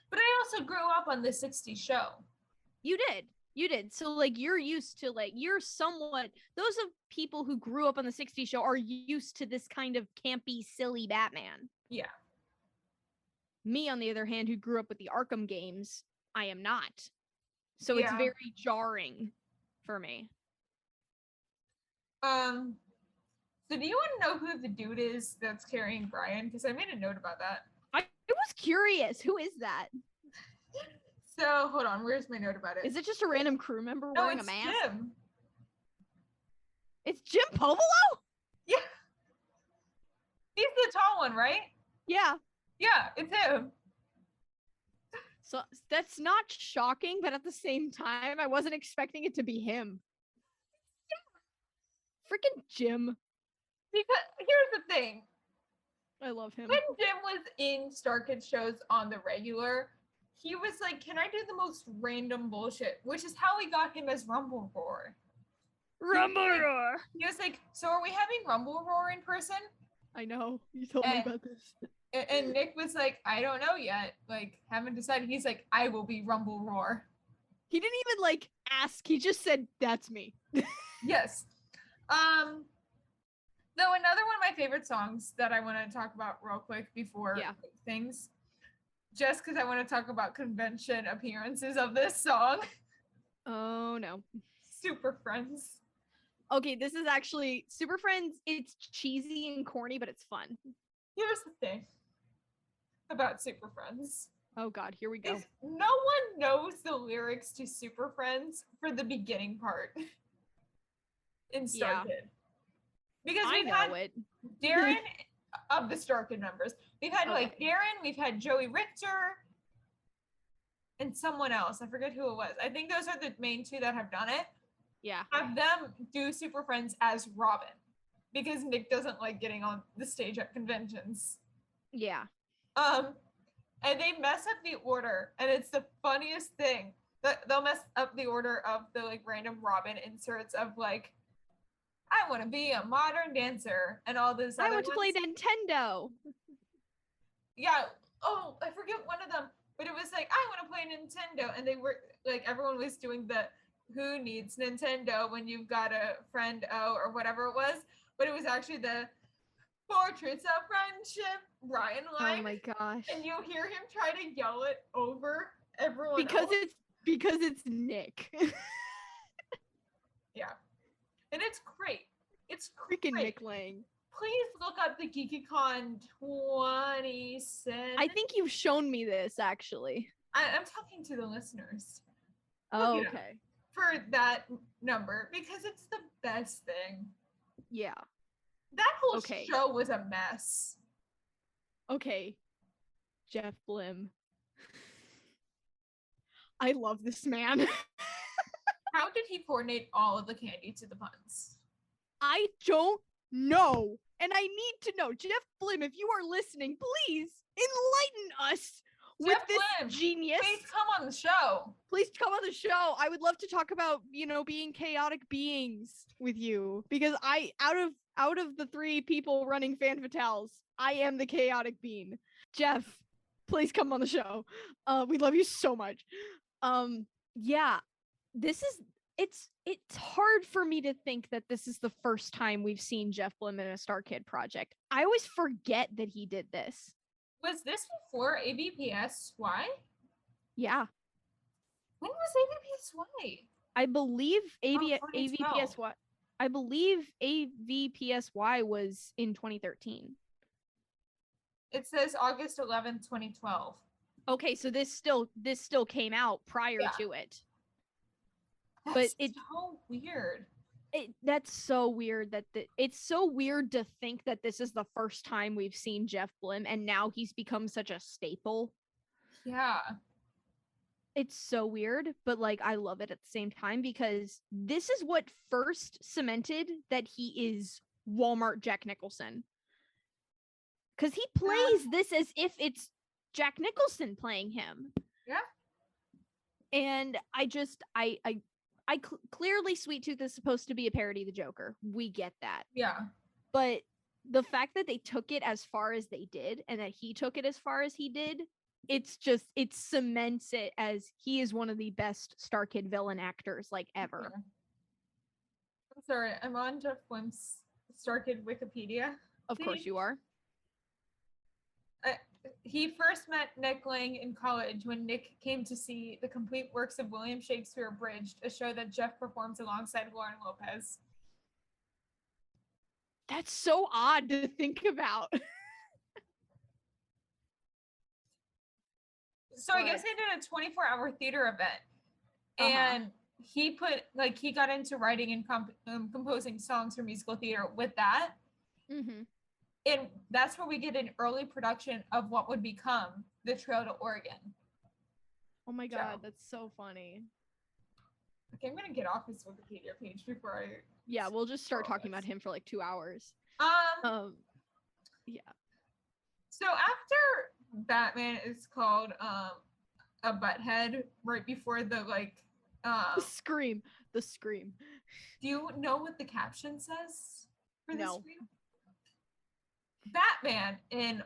But I also grew up on the 60s show. You did. So like, you're used to like, you're somewhat, those of people who grew up on the 60s show are used to this kind of campy, silly Batman. Yeah. Me, on the other hand, who grew up with the Arkham games, I am not. So it's very jarring for me. So So do you want to know who the dude is that's carrying Brian? Because I made a note about that. I was curious. Who is that? So hold on, where's my note about it? Is it just a random crew member No, wearing a it's mask? Jim. It's Jim Povolo? Yeah. He's the tall one, right? Yeah. Yeah, it's him. So that's not shocking, but at the same time, I wasn't expecting it to be him. Freaking Jim. Because here's the thing. I love him. When Jim was in Starkid shows on the regular, he was like, can I do the most random bullshit? Which is how we got him as Rumble Roar. Rumble Roar. He was like, so are we having Rumble Roar in person? I know. You told me about this. And Nick was like, I don't know yet. Like, haven't decided. He's like, I will be Rumble Roar. He didn't even like ask. He just said, that's me. Yes. Though another one of my favorite songs that I want to talk about real quick before things, just because I want to talk about convention appearances of this song. Oh no. Super Friends. Okay, this is actually Super Friends. It's cheesy and corny, but it's fun. Here's the thing about Super Friends. Oh god, here we go. No one knows the lyrics to Super Friends for the beginning part in Starkid. Yeah. Because we've had Darren of the Starkid members. We've had like Darren, we've had Joey Richter, and someone else. I forget who it was. I think those are the main two that have done it. Yeah. Have them do Super Friends as Robin. Because Nick doesn't like getting on the stage at conventions. Yeah. And they mess up the order, and it's the funniest thing. They'll mess up the order of the like random Robin inserts of like, I want to be a modern dancer, and all this. I want to play Nintendo. Yeah. Oh, I forget one of them, but it was like, I want to play Nintendo, and they were like, everyone was doing the who needs Nintendo when you've got a friend or whatever it was, but it was actually the Portraits of Friendship Ryan line. Oh my gosh. And you hear him try to yell it over everyone because else. Because it's Nick. Yeah. And it's great. It's freaking great. Nick Lang. Please look up the GeekyCon 27. I think you've shown me this actually. I'm talking to the listeners. Oh, okay. For that number, because it's the best thing. Yeah. That whole show was a mess. Okay. Jeff Blim. I love this man. How did he coordinate all of the candy to the puns? I don't know. And I need to know. Jeff Blim, if you are listening, please enlighten us with this genius. Please come on the show. Please come on the show. I would love to talk about, being chaotic beings with you. Because out of the three people running Fan Fatales, I am the chaotic being. Jeff, please come on the show. We love you so much. Yeah, it's hard for me to think that this is the first time we've seen Jeff Blim in a Starkid project. I always forget that he did this. Was this before ABPSY? Yeah. When was ABPSY? I believe ABPSY. I believe AVPSY was in 2013. It says August 11th, 2012. Okay, so this still came out prior to it. That's so weird. That's so weird it's so weird to think that this is the first time we've seen Jeff Blim, and now he's become such a staple. Yeah. It's so weird, but like I love it at the same time because this is what first cemented that he is Walmart Jack Nicholson. Because he plays this as if it's Jack Nicholson playing him. Yeah. And clearly Sweet Tooth is supposed to be a parody of the Joker. We get that. Yeah. But the fact that they took it as far as they did and that he took it as far as he did, it cements it as he is one of the best Starkid villain actors like ever. Yeah. I'm sorry, I'm on Jeff Blim's Starkid Wikipedia. Of course you are. He first met Nick Lang in college when Nick came to see the complete works of William Shakespeare Abridged, a show that Jeff performs alongside Lauren Lopez. That's so odd to think about. So I guess they did a 24-hour theater event, and he got into writing and composing songs for musical theater with that. Mm-hmm. And that's where we get an early production of what would become the Trail to Oregon. Oh my god, that's so funny. Okay, I'm gonna get off his Wikipedia page before I. Yeah, we'll just start talking about him for like 2 hours. Yeah. So after Batman is called a butthead right before the the scream. Do you know what the caption says for this scream? Batman in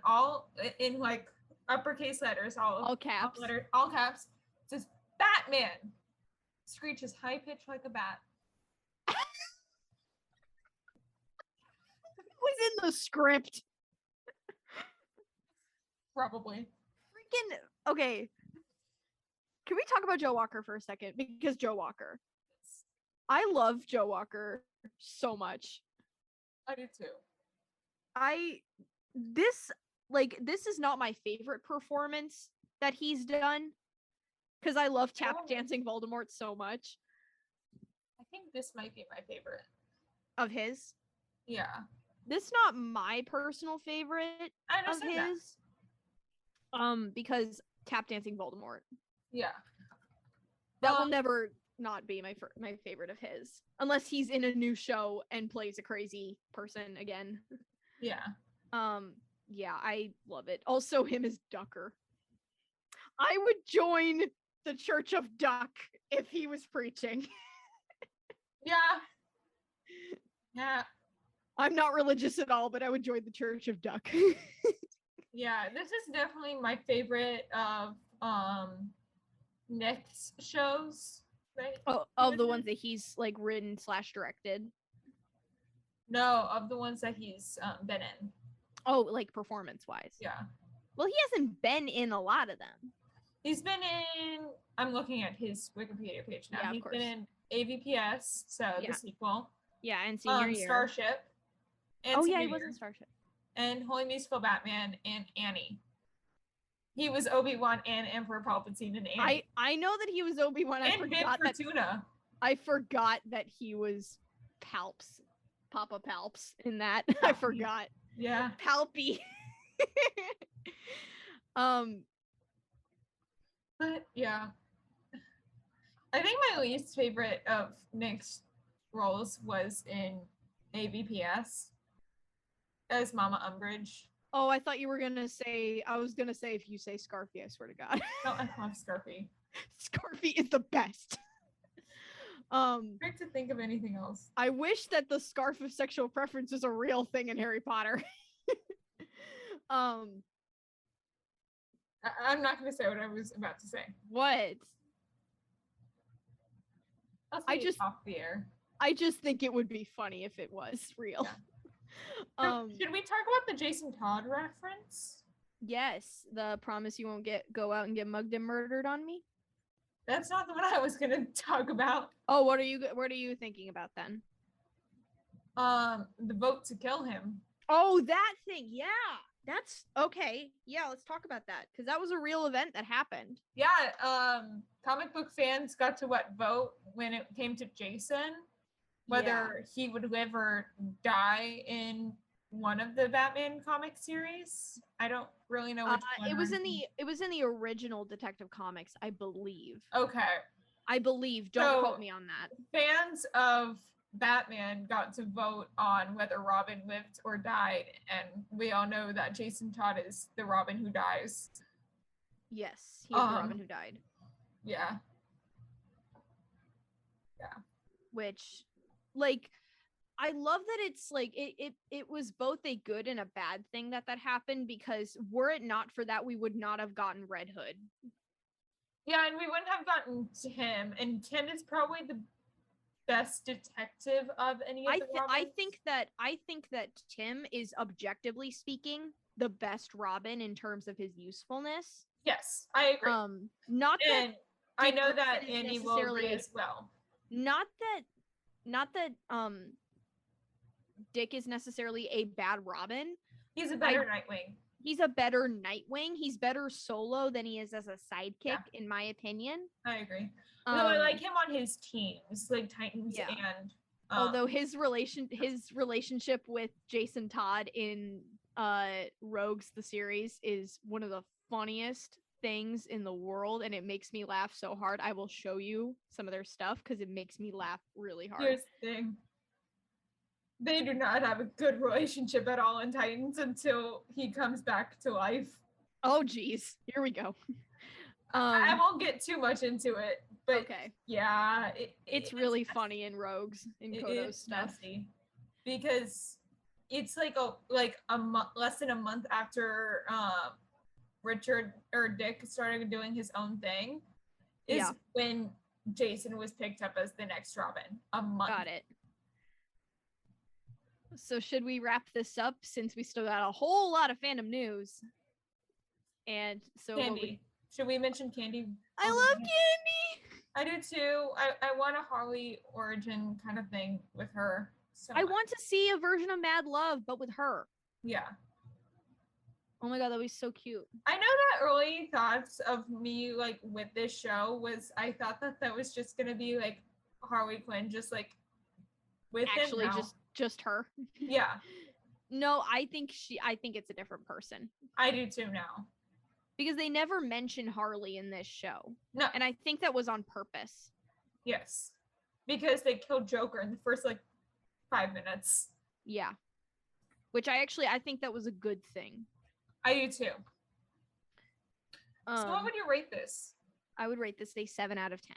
like uppercase letters, all caps, all caps, says Batman screeches high pitched like a bat. It was in the script. Probably. Freaking okay. Can we talk about Joe Walker for a second? Because Joe Walker. I love Joe Walker so much. I do too. This is not my favorite performance that he's done. Because I love tap dancing Voldemort so much. I think this might be my favorite. Of his? Yeah. This is not my personal favorite of his. Because tap dancing Voldemort. Yeah. That will never not be my favorite of his. Unless he's in a new show and plays a crazy person again. Yeah. Yeah, I love it. Also him as Ducker. I would join the Church of Duck if he was preaching. Yeah. Yeah. I'm not religious at all, but I would join the Church of Duck. Yeah, this is definitely my favorite of Nick's shows. Right? Of the ones that he's like written / directed. No, of the ones that he's been in. Oh, like performance wise. Yeah. Well, he hasn't been in a lot of them. He's been in. I'm looking at his Wikipedia page now. Yeah, He's been in AVPS, so the sequel. Yeah, and Senior Year. Starship. And he was in Starship. And Holy Musical Batman and Annie. He was Obi-Wan and Emperor Palpatine and Annie. I know that he was Obi-Wan. I forgot that he was Palps. Papa Palps in that. I forgot. Yeah. Palpy. But yeah. I think my least favorite of Nick's roles was in AVPS as Mama Umbridge. Oh, I thought you were gonna say. I was gonna say if you say Scarfy, I swear to God. No, I love Scarfy. Scarfy is the best. Hard to think of anything else. I wish that the scarf of sexual preference is a real thing in Harry Potter. I'm not gonna say what I was about to say. What? I just off the air. I just think it would be funny if it was real. Yeah. Should we talk about the Jason Todd reference? Yes, the promise you won't go out and get mugged and murdered on me. That's not the one I was gonna talk about. Oh, what are you thinking about then? The vote to kill him. Oh, that thing. Yeah, that's okay. Yeah, let's talk about that because that was a real event that happened. Yeah. Comic book fans got to vote when it came to Jason, whether he would live or die in one of the Batman comic series. I don't really know which one. It was in the original Detective Comics, I believe. Okay. I believe. Don't quote me on that. Fans of Batman got to vote on whether Robin lived or died, and we all know that Jason Todd is the Robin who dies. Yes, he is the Robin who died. Yeah. Yeah. Which, like, I love that it's like it was both a good and a bad thing that happened, because were it not for that, we would not have gotten Red Hood. Yeah, and we wouldn't have gotten Tim, and Tim is probably the best detective of any of the Robins. I think that Tim is, objectively speaking, the best Robin in terms of his usefulness. Yes, I agree. Not and that I know that Andy will agree as well. Not that Dick is necessarily a bad Robin. He's a better Nightwing. He's a better Nightwing. He's better solo than he is as a sidekick, in my opinion. I agree. No, I like him on his teams, like Titans and. Although his relationship with Jason Todd in Rogues the series is one of the funniest things in the world, and it makes me laugh so hard. I will show you some of their stuff because it makes me laugh really hard. Here's the thing. They do not have a good relationship at all in Titans until he comes back to life. Oh, geez. Here we go. I won't get too much into it, but yeah. It's really funny in Rogues, in Kodo's stuff. Messy because it's like less than a month after Richard or Dick started doing his own thing is when Jason was picked up as the next Robin. A month. Got it. So should we wrap this up since we still got a whole lot of fandom news? And so Candy. Should we mention Candy? I love Candy. I do too. I want a Harley origin kind of thing with her. So I want to see a version of Mad Love, but with her. Yeah. Oh my god, that was so cute. I know that early thoughts of me like with this show was I thought that was just gonna be like Harley Quinn, just like with actually him now. just her. Yeah. No, I think it's a different person. I do too now. Because they never mention Harley in this show. No. And I think that was on purpose. Yes. Because they killed Joker in the first 5 minutes. Yeah. Which I think that was a good thing. I do too. So what would you rate this? I would rate this a 7 out of 10.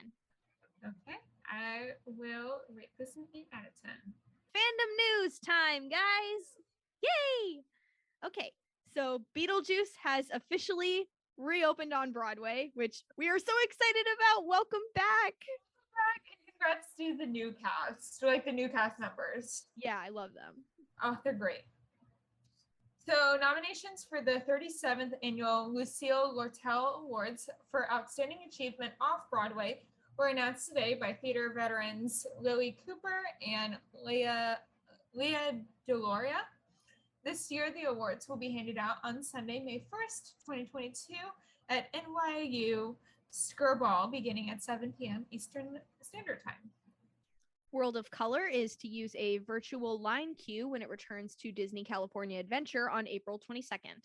Okay. I will rate this an 8 out of 10. Fandom news time, guys! Yay! Okay, so Beetlejuice has officially reopened on Broadway, which we are so excited about. Welcome back! And congrats to the new cast, the new cast members. Yeah, I love them. Oh, they're great. So nominations for the 37th annual Lucille Lortel Awards for Outstanding Achievement Off-Broadway were announced today by theater veterans Lily Cooper and Leah Deloria. This year, the awards will be handed out on Sunday, May 1st, 2022 at NYU Skirball beginning at 7 p.m. Eastern Standard Time. World of Color is to use a virtual line queue when it returns to Disney California Adventure on April 22nd.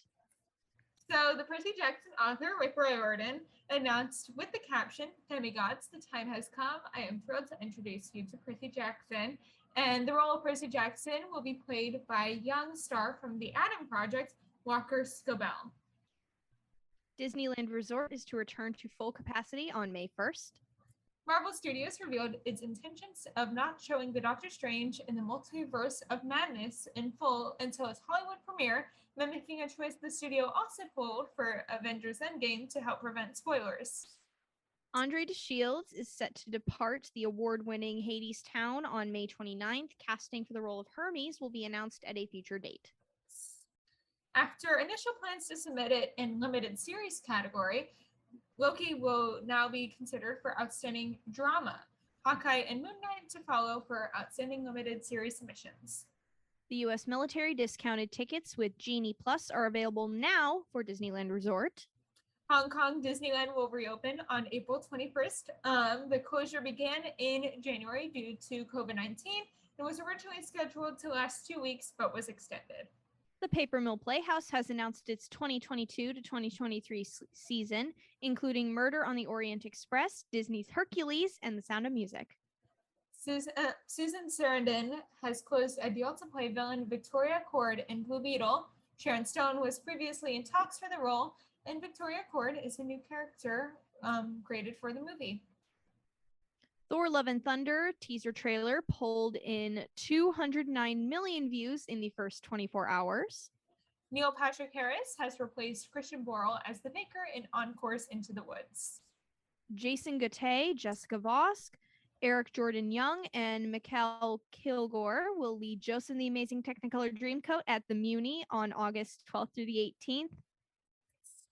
So the Percy Jackson author, Rick Riordan, announced with the caption, "Demigods, the time has come. I am thrilled to introduce you to Percy Jackson." And the role of Percy Jackson will be played by young star from the Adam Project, Walker Scobell. Disneyland Resort is to return to full capacity on May 1st. Marvel Studios revealed its intentions of not showing the Doctor Strange in the Multiverse of Madness in full until its Hollywood premiere, mimicking a choice the studio also pulled for Avengers Endgame to help prevent spoilers. Andre DeShields is set to depart the award-winning Hades Town on May 29th. Casting for the role of Hermes will be announced at a future date. After initial plans to submit it in limited series category, Loki will now be considered for Outstanding Drama. Hawkeye and Moon Knight to follow for Outstanding Limited Series submissions. The U.S. military discounted tickets with Genie Plus are available now for Disneyland Resort. Hong Kong Disneyland will reopen on April 21st. The closure began in January due to COVID-19 and was originally scheduled to last 2 weeks but was extended. The Paper Mill Playhouse has announced its 2022 to 2023 season, including Murder on the Orient Express, Disney's Hercules, and The Sound of Music. Susan Sarandon has closed a deal to play villain Victoria Cord in Blue Beetle. Sharon Stone was previously in talks for the role, and Victoria Cord is a new character created for the movie. Thor Love and Thunder teaser trailer pulled in 209 million views in the first 24 hours. Neil Patrick Harris has replaced Christian Borle as the Maker in Encore's Into the Woods. Jason Gattei, Jessica Vosk, Eric Jordan Young, and Mikhail Kilgore will lead Joseph and the Amazing Technicolor Dreamcoat at the Muni on August 12th through the 18th.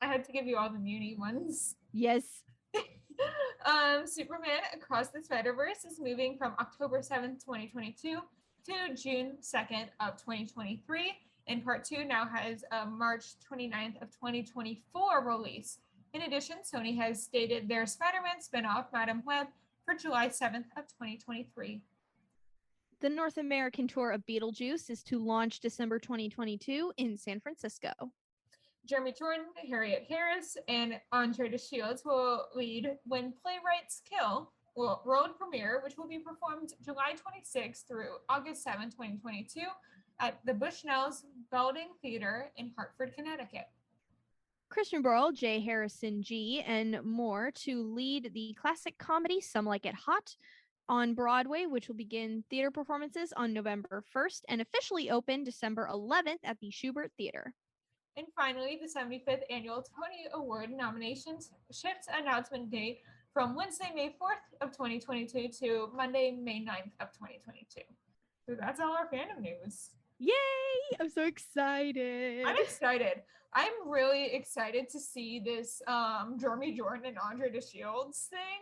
I had to give you all the Muni ones. Yes. Superman Across the Spider-Verse is moving from October 7th, 2022 to June 2nd of 2023, and part 2 now has a March 29th of 2024 release. In addition, Sony has stated their Spider-Man spin-off, Madam Web, for July 7th of 2023. The North American tour of Beetlejuice is to launch December 2022 in San Francisco. Jeremy Jordan, Harriet Harris, and Andre DeShields will lead When Playwrights Kill world premiere, which will be performed July 26 through August 7, 2022 at the Bushnell's Belding Theater in Hartford, Connecticut. Christian Borle, J. Harrison G., and more to lead the classic comedy Some Like It Hot on Broadway, which will begin theater performances on November 1st and officially open December 11th at the Schubert Theater. And finally, the 75th Annual Tony Award nominations shifts announcement date from Wednesday, May 4th of 2022 to Monday, May 9th of 2022. So that's all our fandom news. Yay! I'm so excited. I'm excited. I'm really excited to see this Jeremy Jordan and Andre DeShields thing.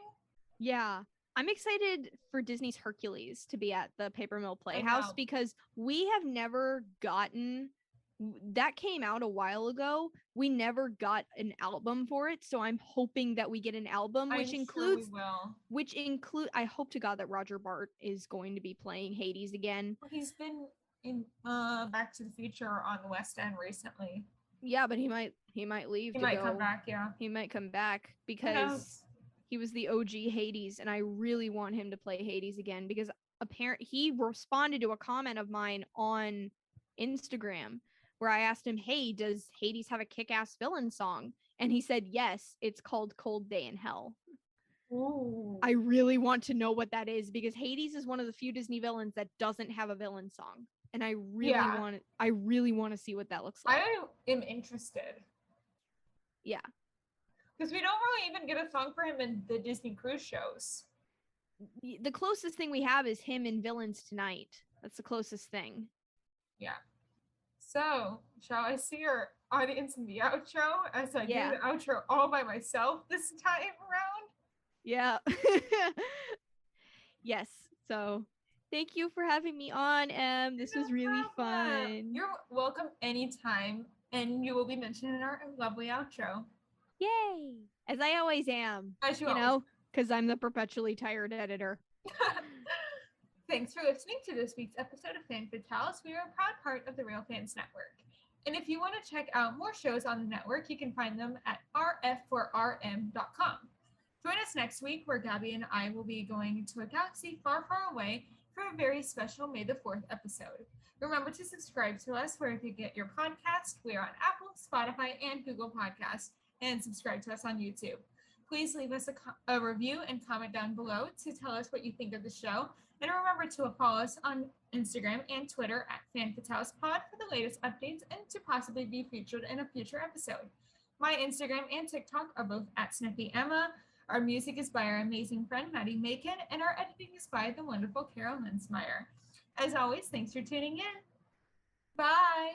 Yeah. I'm excited for Disney's Hercules to be at the Paper Mill Playhouse because we have never gotten that. Came out a while ago. We never got an album for it, so I'm hoping that we get an album which includes I hope to God that Roger Bart is going to be playing Hades again. Well, he's been in Back to the Future on the West End recently. Yeah, but he might leave. He might come back, yeah. He might come back because he was the OG Hades, and I really want him to play Hades again because apparently he responded to a comment of mine on Instagram where I asked him, hey, does Hades have a kick-ass villain song? And he said, yes, it's called Cold Day in Hell. Ooh. I really want to know what that is because Hades is one of the few Disney villains that doesn't have a villain song. And I really want to see what that looks like. I am interested. Yeah. Because we don't really even get a song for him in the Disney cruise shows. The closest thing we have is him in Villains Tonight. That's the closest thing. Yeah. So, shall I see your audience in the outro as I do the outro all by myself this time around? Yeah. Yes. So, thank you for having me on, This was really fun. You're welcome anytime, and you will be mentioned in our lovely outro. Yay! As I always am. As you know, because I'm the perpetually tired editor. Thanks for listening to this week's episode of Fan Fatales. We are a proud part of the Real Fans Network. And if you want to check out more shows on the network, you can find them at rf4rm.com. Join us next week where Gabby and I will be going to a galaxy far, far away for a very special May the 4th episode. Remember to subscribe to us wherever you get your podcast. We are on Apple, Spotify, and Google Podcasts, and subscribe to us on YouTube. Please leave us a review and comment down below to tell us what you think of the show. And remember to follow us on Instagram and Twitter at FanFatalesPod for the latest updates and to possibly be featured in a future episode. My Instagram and TikTok are both at Snippy Emma. Our music is by our amazing friend Maddie Macon, and our editing is by the wonderful Kara Lensmeyer. As always, thanks for tuning in. Bye!